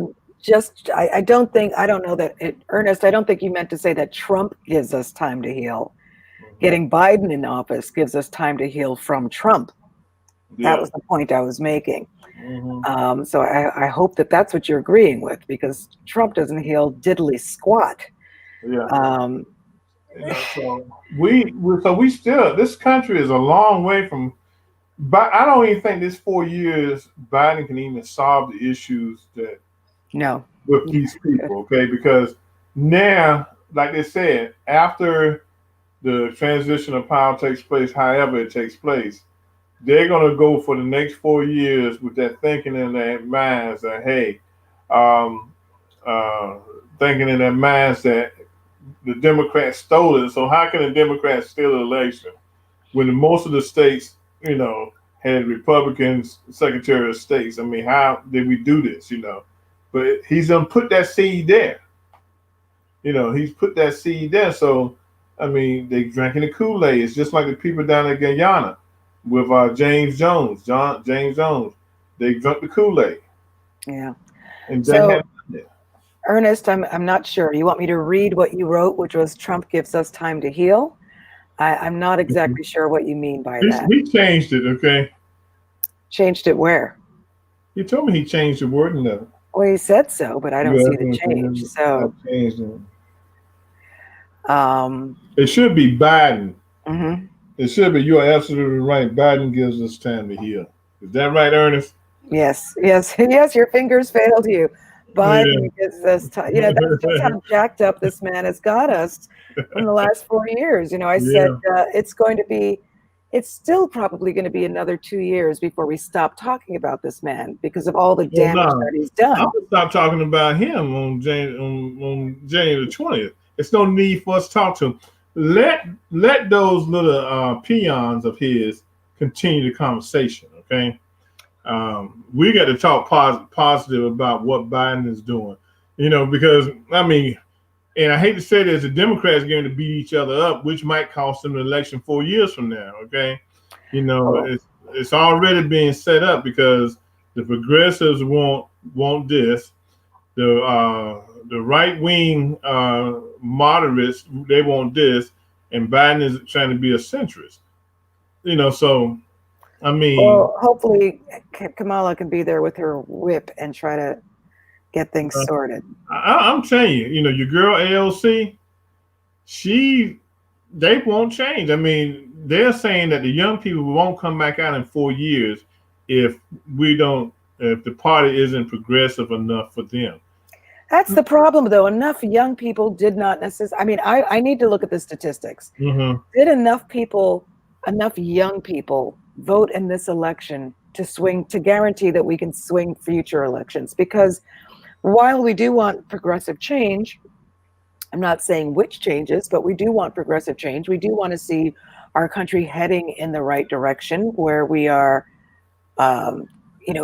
don't know that Ernest, I don't think you meant to say that Trump gives us time to heal. Getting Biden in office gives us time to heal from Trump. That was the point I was making. So I hope that that's what you're agreeing with, because Trump doesn't heal diddly squat. Yeah. So we still, this country is a long way from, but I don't even think this 4 years Biden can even solve the issues that with these people, okay? Because now, like they said, after the transition of power takes place, however it takes place, they're gonna go for the next 4 years with that thinking in their minds that, hey, thinking in their minds that the Democrats stole it. So how can the Democrats steal an election when most of the states, had Republicans Secretary of States? I mean, how did we do this? But he's gonna put that seed there. He's put that seed there. So I mean, they drinking the Kool-Aid. It's just like the people down in Guyana with James Jones. They drank the Kool-Aid. Yeah. And so, Ernest, I'm not sure. You want me to read what you wrote, which was Trump gives us time to heal? I'm not exactly sure what you mean by that. He changed it, okay? Changed it where? He told me he changed the word in there. Well, he said so, but I don't see the change. So I changed it. It should be Biden. It should be. You are absolutely right. Biden gives us time to heal. Is that right, Ernest? Yes. Your fingers failed you. Biden gives us time. That's just how jacked up this man has got us in the last 4 years. I said it's still probably going to be another 2 years before we stop talking about this man because of all the damage that he's done. I'm gonna stop talking about him on January the 20th. It's no need for us to talk to him. Let those little peons of his continue the conversation, okay? We got to talk positive about what Biden is doing, because I mean, and I hate to say this, the Democrats are going to beat each other up, which might cost them an election 4 years from now, okay? It's already being set up because the progressives want this, the right wing moderates, they want this, and Biden is trying to be a centrist. So I mean, well, hopefully Kamala can be there with her whip and try to get things sorted. I'm telling you, your girl AOC, they won't change. I mean, they're saying that the young people won't come back out in 4 years if the party isn't progressive enough for them. That's the problem, though. Enough young people did not necessarily. I mean, I need to look at the statistics. Did enough young people vote in this election to guarantee that we can swing future elections? Because while we do want progressive change, I'm not saying which changes, but we do want progressive change. We do want to see our country heading in the right direction where we are,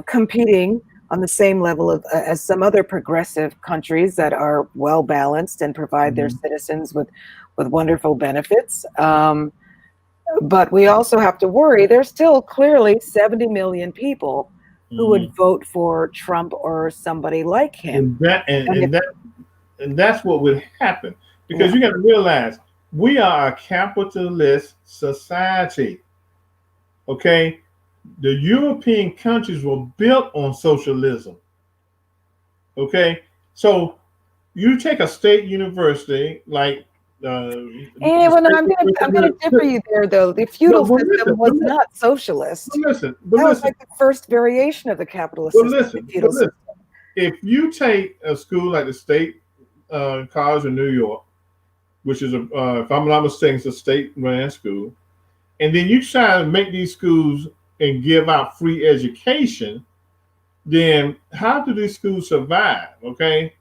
competing on the same level as some other progressive countries that are well balanced and provide their citizens with wonderful benefits. But we also have to worry, there's still clearly 70 million people who would vote for Trump or somebody like him. And that's what would happen. Because you got to realize, we are a capitalist society. Okay? The European countries were built on socialism. Okay? So you take a state university like I'm going to differ you there, though. The feudal system was not socialist. That was like the first variation of the capitalist system. If you take a school like the State College of New York, which is if I'm not mistaken, it's a state-run school, and then you try to make these schools and give out free education, then how do these schools survive? Okay.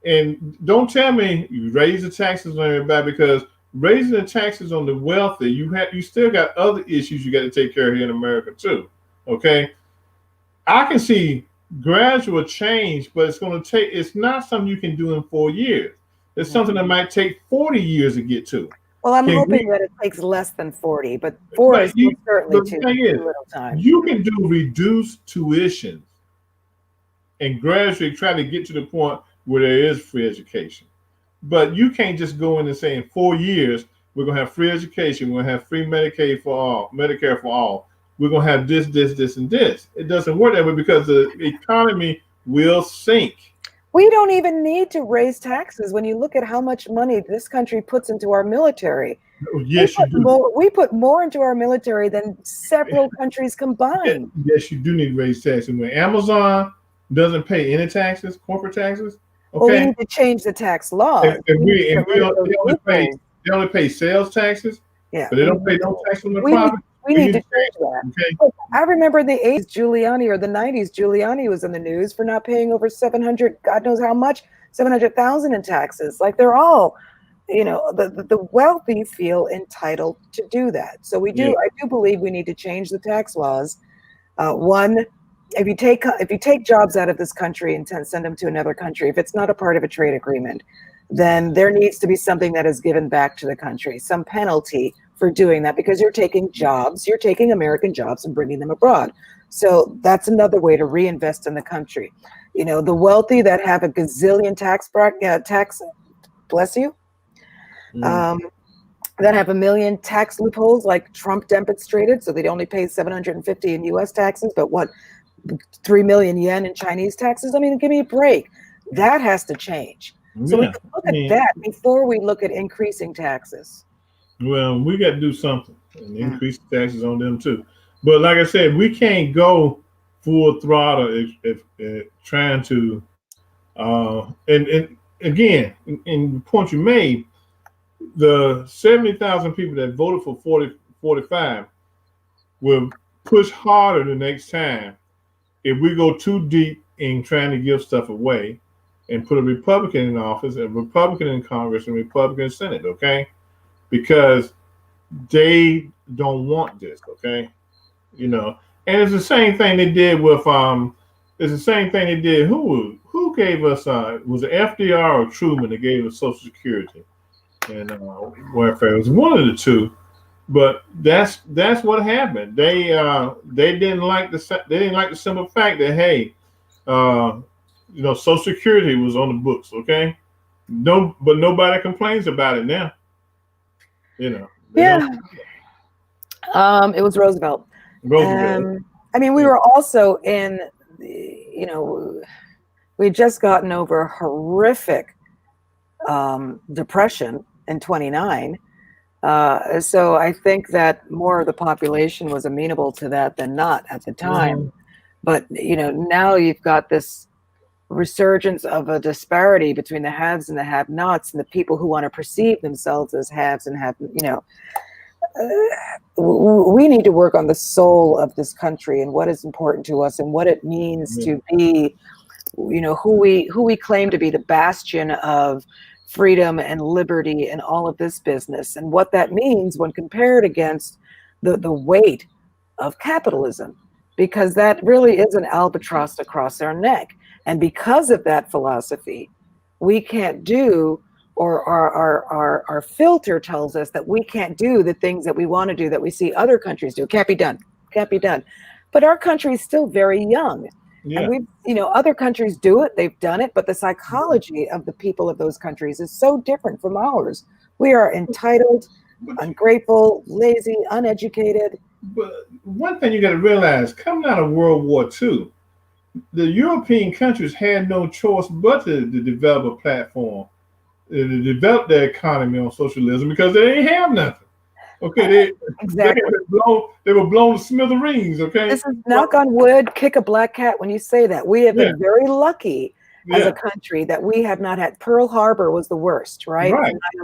And don't tell me you raise the taxes on everybody, because raising the taxes on the wealthy, you still got other issues you got to take care of here in America too. Okay, I can see gradual change, but it's going to take. It's not something you can do in 4 years. It's something that might take 40 years to get to. Well, I'm Can hoping we? that it takes less than 40, but 4 But is most certainly the too thing is, little time. you can do reduced tuition and gradually try to get to the point where there is free education. But you can't just go in and say in 4 years we're gonna have free education, we're gonna have free Medicaid for all, Medicare for all. We're gonna have this, this, this, and this. It doesn't work that way because the economy will sink. We don't even need to raise taxes when you look at how much money this country puts into our military. Yes, you do. We put more into our military than several countries combined. Yes, you do need to raise taxes. When Amazon doesn't pay any taxes, corporate taxes, Well, we okay, need to change the tax law. and they only pay sales taxes, Yeah, but they don't pay no tax on the we profit. we need to change that. Okay. I remember in the 80s, Giuliani, or the 90s, Giuliani was in the news for not paying over 700, God knows how much, 700,000 in taxes. Like they're all, the wealthy feel entitled to do that. So we do. Yeah. I do believe we need to change the tax laws. One, if you take jobs out of this country and send them to another country, if it's not a part of a trade agreement, then there needs to be something that is given back to the country, some penalty for doing that, because you're taking American jobs and bringing them abroad. So that's another way to reinvest in the country. The wealthy that have a gazillion tax, bless you, that have a million tax loopholes like Trump demonstrated, so they'd only pay 750 in US taxes, but 3 million yen in Chinese taxes? I mean, give me a break. That has to change. So we can look at that before we look at increasing taxes. Well, we got to do something and increase the taxes on them too. But like I said, we can't go full throttle if trying to. And again, in the point you made, the 70,000 people that voted for 45 will push harder the next time if we go too deep in trying to give stuff away and put a Republican in office, a Republican in Congress, and a Republican in Senate, okay? Because they don't want this, okay? And it's the same thing they did with it's the same thing they did. Who gave us was it FDR or Truman that gave us Social Security and welfare? It was one of the two. But that's what happened. They didn't like the simple fact that, hey, Social Security was on the books, okay? No, but nobody complains about it now. Yeah. It was Roosevelt. I mean, we were also in, we had just gotten over a horrific depression in 29. So I think that more of the population was amenable to that than not at the time. But, now you've got this resurgence of a disparity between the haves and the have-nots, and the people who want to perceive themselves as haves and have, we need to work on the soul of this country and what is important to us and what it means to be, who we claim to be, the bastion of freedom and liberty and all of this business, and what that means when compared against the weight of capitalism, because that really is an albatross across our neck. And because of that philosophy, we can't do, or our filter tells us that we can't do the things that we want to do, that we see other countries do. Can't be done. But our country is still very young. Yeah. And other countries do it, they've done it, but the psychology of the people of those countries is so different from ours. We are entitled, ungrateful, lazy, uneducated. But one thing you got to realize, coming out of World War II, the European countries had no choice but to develop a platform, to develop their economy on socialism, because they didn't have nothing. Okay, exactly. They were blown to smithereens. Okay, this is knock on wood, kick a black cat when you say that. We have been very lucky as a country that we have not had. Pearl Harbor was the worst, right?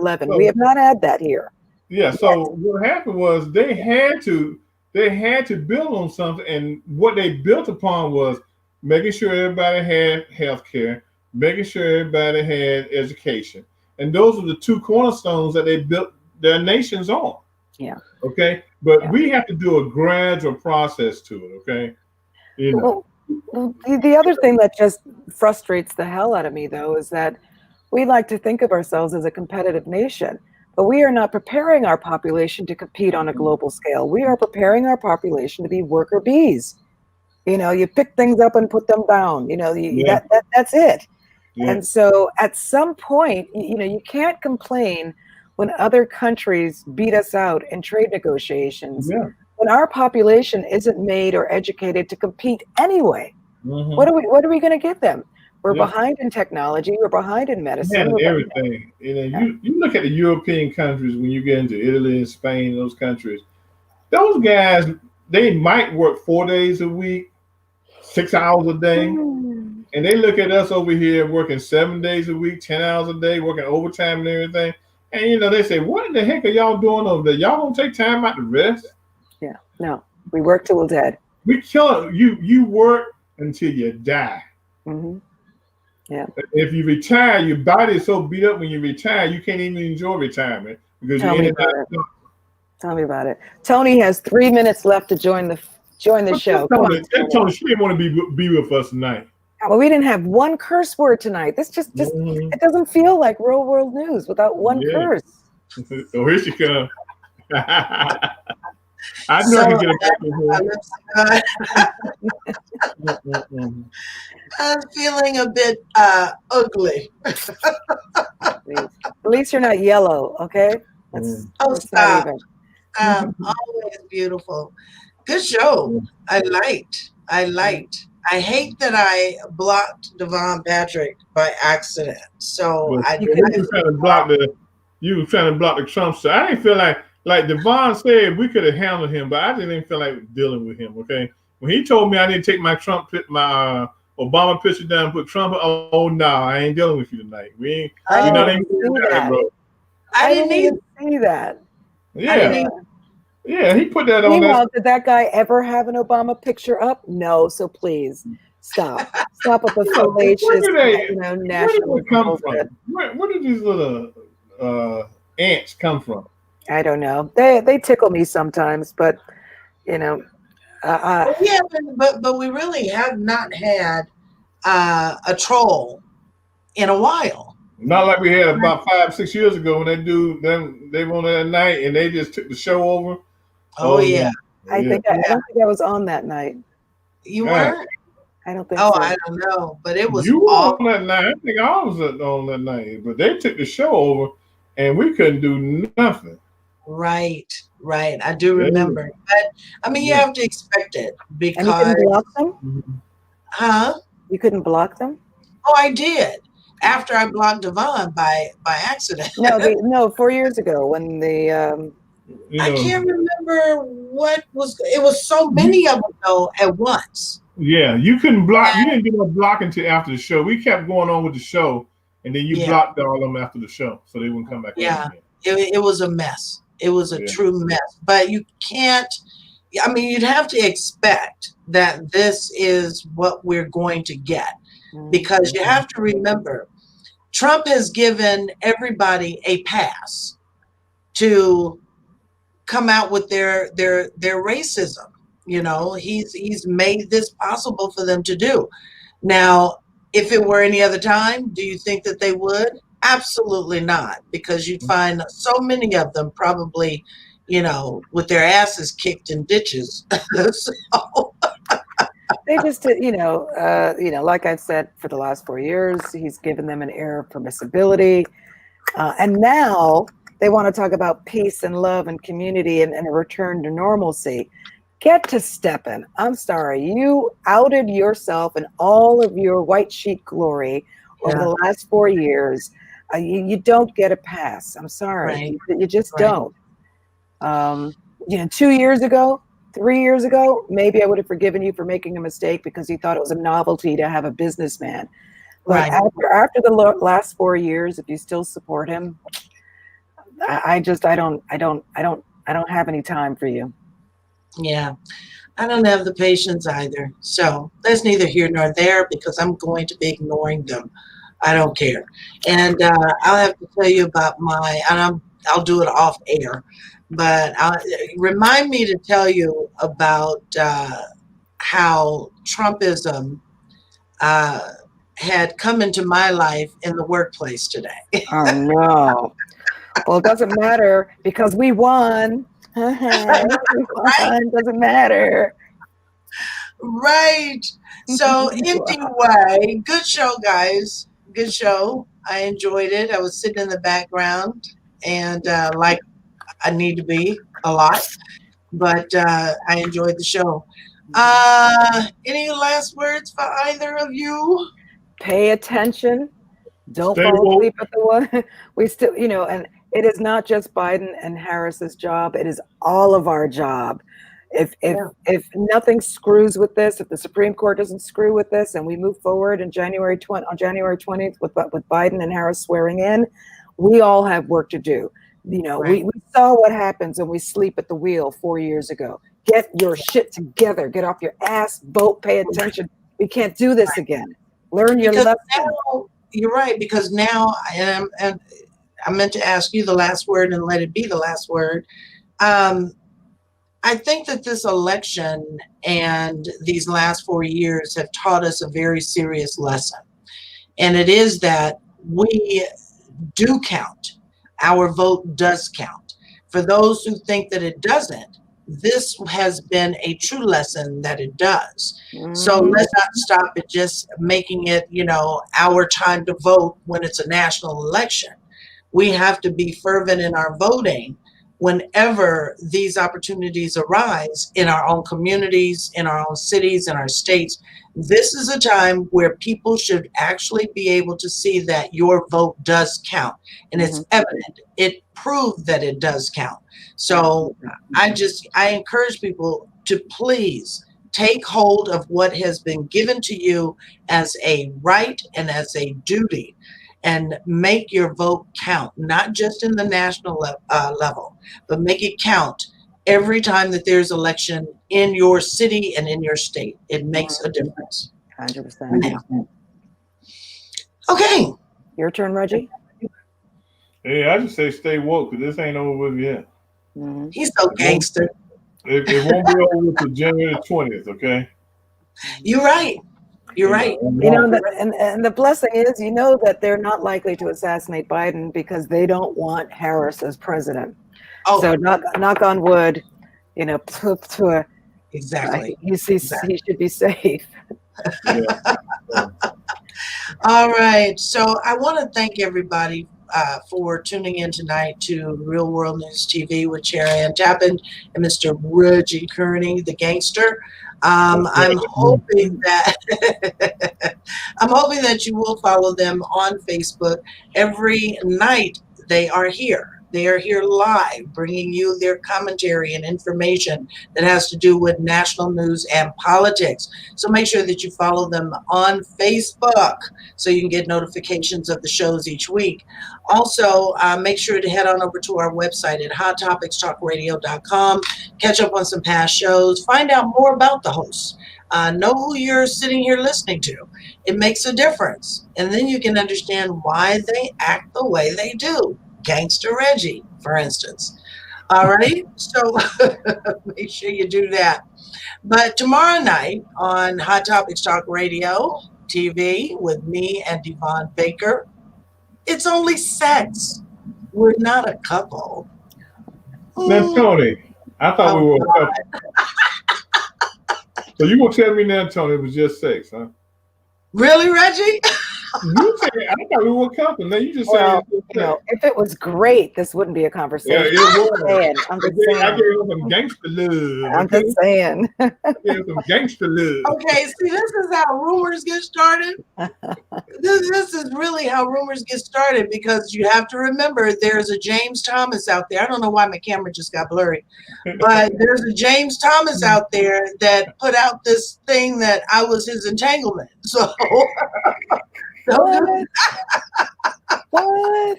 9/11. We have not had that here. Yeah. So what happened was they had to build on something, and what they built upon was making sure everybody had health care, making sure everybody had education. And those are the two cornerstones that they built their nations on. Yeah. Okay. But we have to do a gradual process to it. Okay. The other thing that just frustrates the hell out of me, though, is that we like to think of ourselves as a competitive nation, but we are not preparing our population to compete on a global scale. We are preparing our population to be worker bees. You pick things up and put them down. Yeah. That's it. Yeah. And so at some point, you can't complain when other countries beat us out in trade negotiations, Yeah. when our population isn't made or educated to compete anyway. Mm-hmm. What are we going to give them? We're Yeah. behind in technology. We're behind in medicine. And everything. You look at the European countries when you get into Italy and Spain, those countries. Those guys, they might work 4 days a week, 6 hours a day. And they look at us over here working 7 days a week, 10 hours a day, working overtime and everything. And they say, what the heck are y'all doing over there? Y'all don't take time out to rest? Yeah, no. We work till we're dead. We kill you work until you die. Mm-hmm. Yeah. If you retire, your body is so beat up when you retire, you can't even enjoy retirement because you're in and out. Tell me about it. Tony has 3 minutes left to join the show. Tony, she didn't want to be with us tonight. Well, we didn't have one curse word tonight. This just it doesn't feel like real world news without one curse. Oh, here she comes. I know I can get a back with her. I'm feeling a bit ugly. At least you're not yellow, okay? Stop. Always beautiful. Good show. I liked. I hate that I blocked Devon Patrick by accident. So you were trying to block the Trump stuff. I didn't feel like Devon said we could have handled him, but I didn't feel like dealing with him. Okay, when he told me I need to take my Obama picture down and put Trump, oh no, I ain't dealing with you tonight. We ain't. You're not even doing that, bro. I didn't even see that. Yeah. Yeah, he put that on. Meanwhile, did that guy ever have an Obama picture up? No, so please stop with the fallacious, national. Where did they come from? Where did these little ants come from? I don't know. They tickle me sometimes, but but we really have not had a troll in a while. Not like we had about 5-6 years ago when they went that night and they just took the show over. Oh yeah. I don't think I was on that night. You weren't? I don't think so. I don't know. But it was you on that night. I think I was on that night. But they took the show over and we couldn't do nothing. Right. I do remember. But I mean you have to expect it because and you couldn't block them? Huh? You couldn't block them? Oh, I did. After I blocked Devon by accident. No, 4 years ago when the I can't remember what was. It was so many of them though at once. Yeah, you couldn't block. You didn't get no block until after the show. We kept going on with the show, and then you blocked all of them after the show, so they wouldn't come back. Yeah, it was a mess. It was a true mess. But you can't. I mean, you'd have to expect that this is what we're going to get, because you have to remember, Trump has given everybody a pass to come out with their racism. He's made this possible for them to do. Now, if it were any other time, do you think that they would? Absolutely not, because you'd find so many of them probably, with their asses kicked in ditches. So. They just, like I've said for the last 4 years, he's given them an air of permissibility, and now they want to talk about peace and love and community and a return to normalcy. Get to stepping. I'm sorry. You outed yourself in all of your white sheet glory over the last 4 years. You don't get a pass. I'm sorry. Right. You just don't. 2 years ago, 3 years ago, maybe I would have forgiven you for making a mistake because you thought it was a novelty to have a businessman. But after the last 4 years, if you still support him, I don't have any time for you. Yeah, I don't have the patience either. So that's neither here nor there because I'm going to be ignoring them. I don't care. And I'll have to tell you about I'll do it off air, but remind me to tell you about how Trumpism had come into my life in the workplace today. Oh no. Well, it doesn't matter because we won. We won. Doesn't matter. Right. So anyway, good show, guys. Good show. I enjoyed it. I was sitting in the background and like I need to be a lot, but I enjoyed the show. Any last words for either of you? Pay attention. Don't Stay fall woke. asleep at the one. We still, and it is not just Biden and Harris's job. It is all of our job. If nothing screws with this, if the Supreme Court doesn't screw with this, and we move forward in January 20th with Biden and Harris swearing in, we all have work to do. Right. We saw what happens when we sleep at the wheel 4 years ago. Get your shit together. Get off your ass. Vote. Pay attention. We can't do this again. Learn your lesson. Now, you're right, because now, and I meant to ask you the last word and let it be the last word. I think that this election and these last 4 years have taught us a very serious lesson. And it is that we do count. Our vote does count. For those who think that it doesn't, this has been a true lesson that it does. So let's not stop at just making it, our time to vote when it's a national election. We have to be fervent in our voting whenever these opportunities arise in our own communities, in our own cities, in our states. This is a time where people should actually be able to see that your vote does count. And it's evident. It proved that it does count. So I encourage people to please take hold of what has been given to you as a right and as a duty, and make your vote count, not just in the national level, but make it count every time that there's election in your city and in your state. It makes a difference. 100%. Okay. Your turn, Reggie. Hey, I just say stay woke because this ain't over with yet. He's so gangster. It won't be over with till January 20th, okay? You're right. You're right. And the blessing is, that they're not likely to assassinate Biden because they don't want Harris as president. Oh. So knock on wood, exactly. He should be safe. All right. So I want to thank everybody for tuning in tonight to Real World News TV with Chair Ann Tappan and Mr. Reggie Kearney, the gangster. I'm hoping that you will follow them on Facebook. Every night they are here. They are here live, bringing you their commentary and information that has to do with national news and politics. So make sure that you follow them on Facebook so you can get notifications of the shows each week. Also, make sure to head on over to our website at hottopicstalkradio.com. Catch up on some past shows. Find out more about the hosts. Know who you're sitting here listening to. It makes a difference. And then you can understand why they act the way they do. Gangster Reggie, for instance. All right, so make sure you do that. But tomorrow night on Hot Topics Talk Radio TV with me and Devon Baker, it's only sex. We're not a couple. Now, Tony, I thought we were a couple. So you gonna tell me now, Tony, it was just sex, huh? Really, Reggie? You said I thought we were a couple. Now you just said if it was great, this wouldn't be a conversation. Yeah, it was. I'm just saying. I gave him some gangster love. I'm just saying. I gave him some gangster love. Okay, see, this is how rumors get started. This is really how rumors get started, because you have to remember there's a James Thomas out there. I don't know why my camera just got blurry, but there's a James Thomas out there that put out this thing that I was his entanglement. So. What?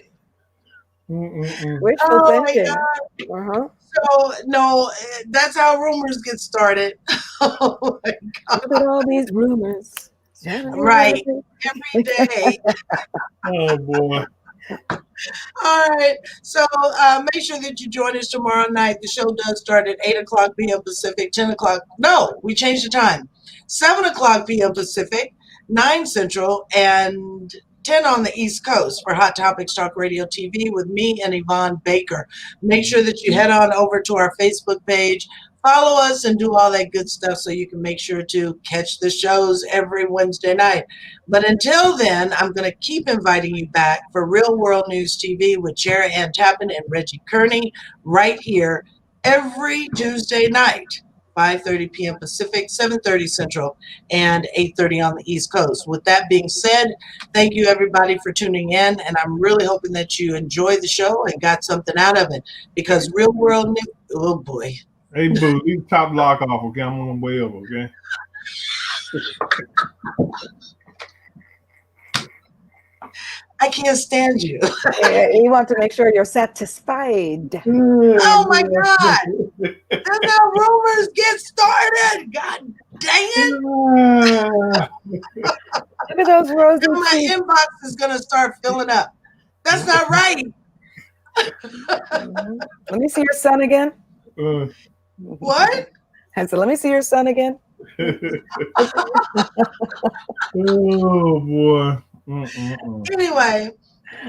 Wishful thinking. So no, that's how rumors get started. Oh my God. Look at all these rumors. Right. Every day. Oh boy. All right. So make sure that you join us tomorrow night. The show does start at 8 o'clock p.m. Pacific, 10 o'clock. No, we changed the time. 7 o'clock p.m. Pacific, 9 Central, and 10 on the East Coast for Hot Topics Talk Radio TV with me and Yvonne Baker. Make sure that you head on over to our Facebook page, follow us, and do all that good stuff so you can make sure to catch the shows every Wednesday night. But until then, I'm going to keep inviting you back for Real World News TV with Chera Ann Tappan and Reggie Kearney right here every Tuesday night, 5:30 p.m. Pacific, 7:30 Central, and 8:30 on the East Coast. With that being said, thank you everybody for tuning in, and I'm really hoping that you enjoyed the show and got something out of it because Real World News, oh boy. Hey, boo, leave the top lock off, okay? I'm on my way over, okay? I can't stand you. You want to make sure you're satisfied. Oh my God. That's how rumors get started. God dang it. Look at those rosy And my cheeks. inbox is going to start filling up. That's not right. Let me see your son again. What? I said, let me see your son again. Oh, boy. Anyway,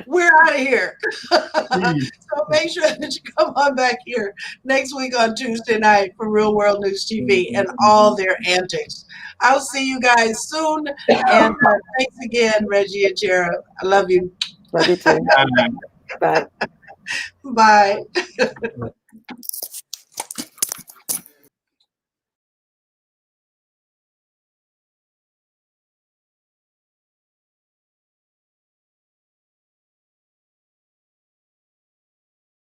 we're out of here. So make sure that you come on back here next week on Tuesday night for Real World News TV and all their antics. I'll see you guys soon. And thanks again, Reggie and Chera. I love you. Love you too. Bye. Bye.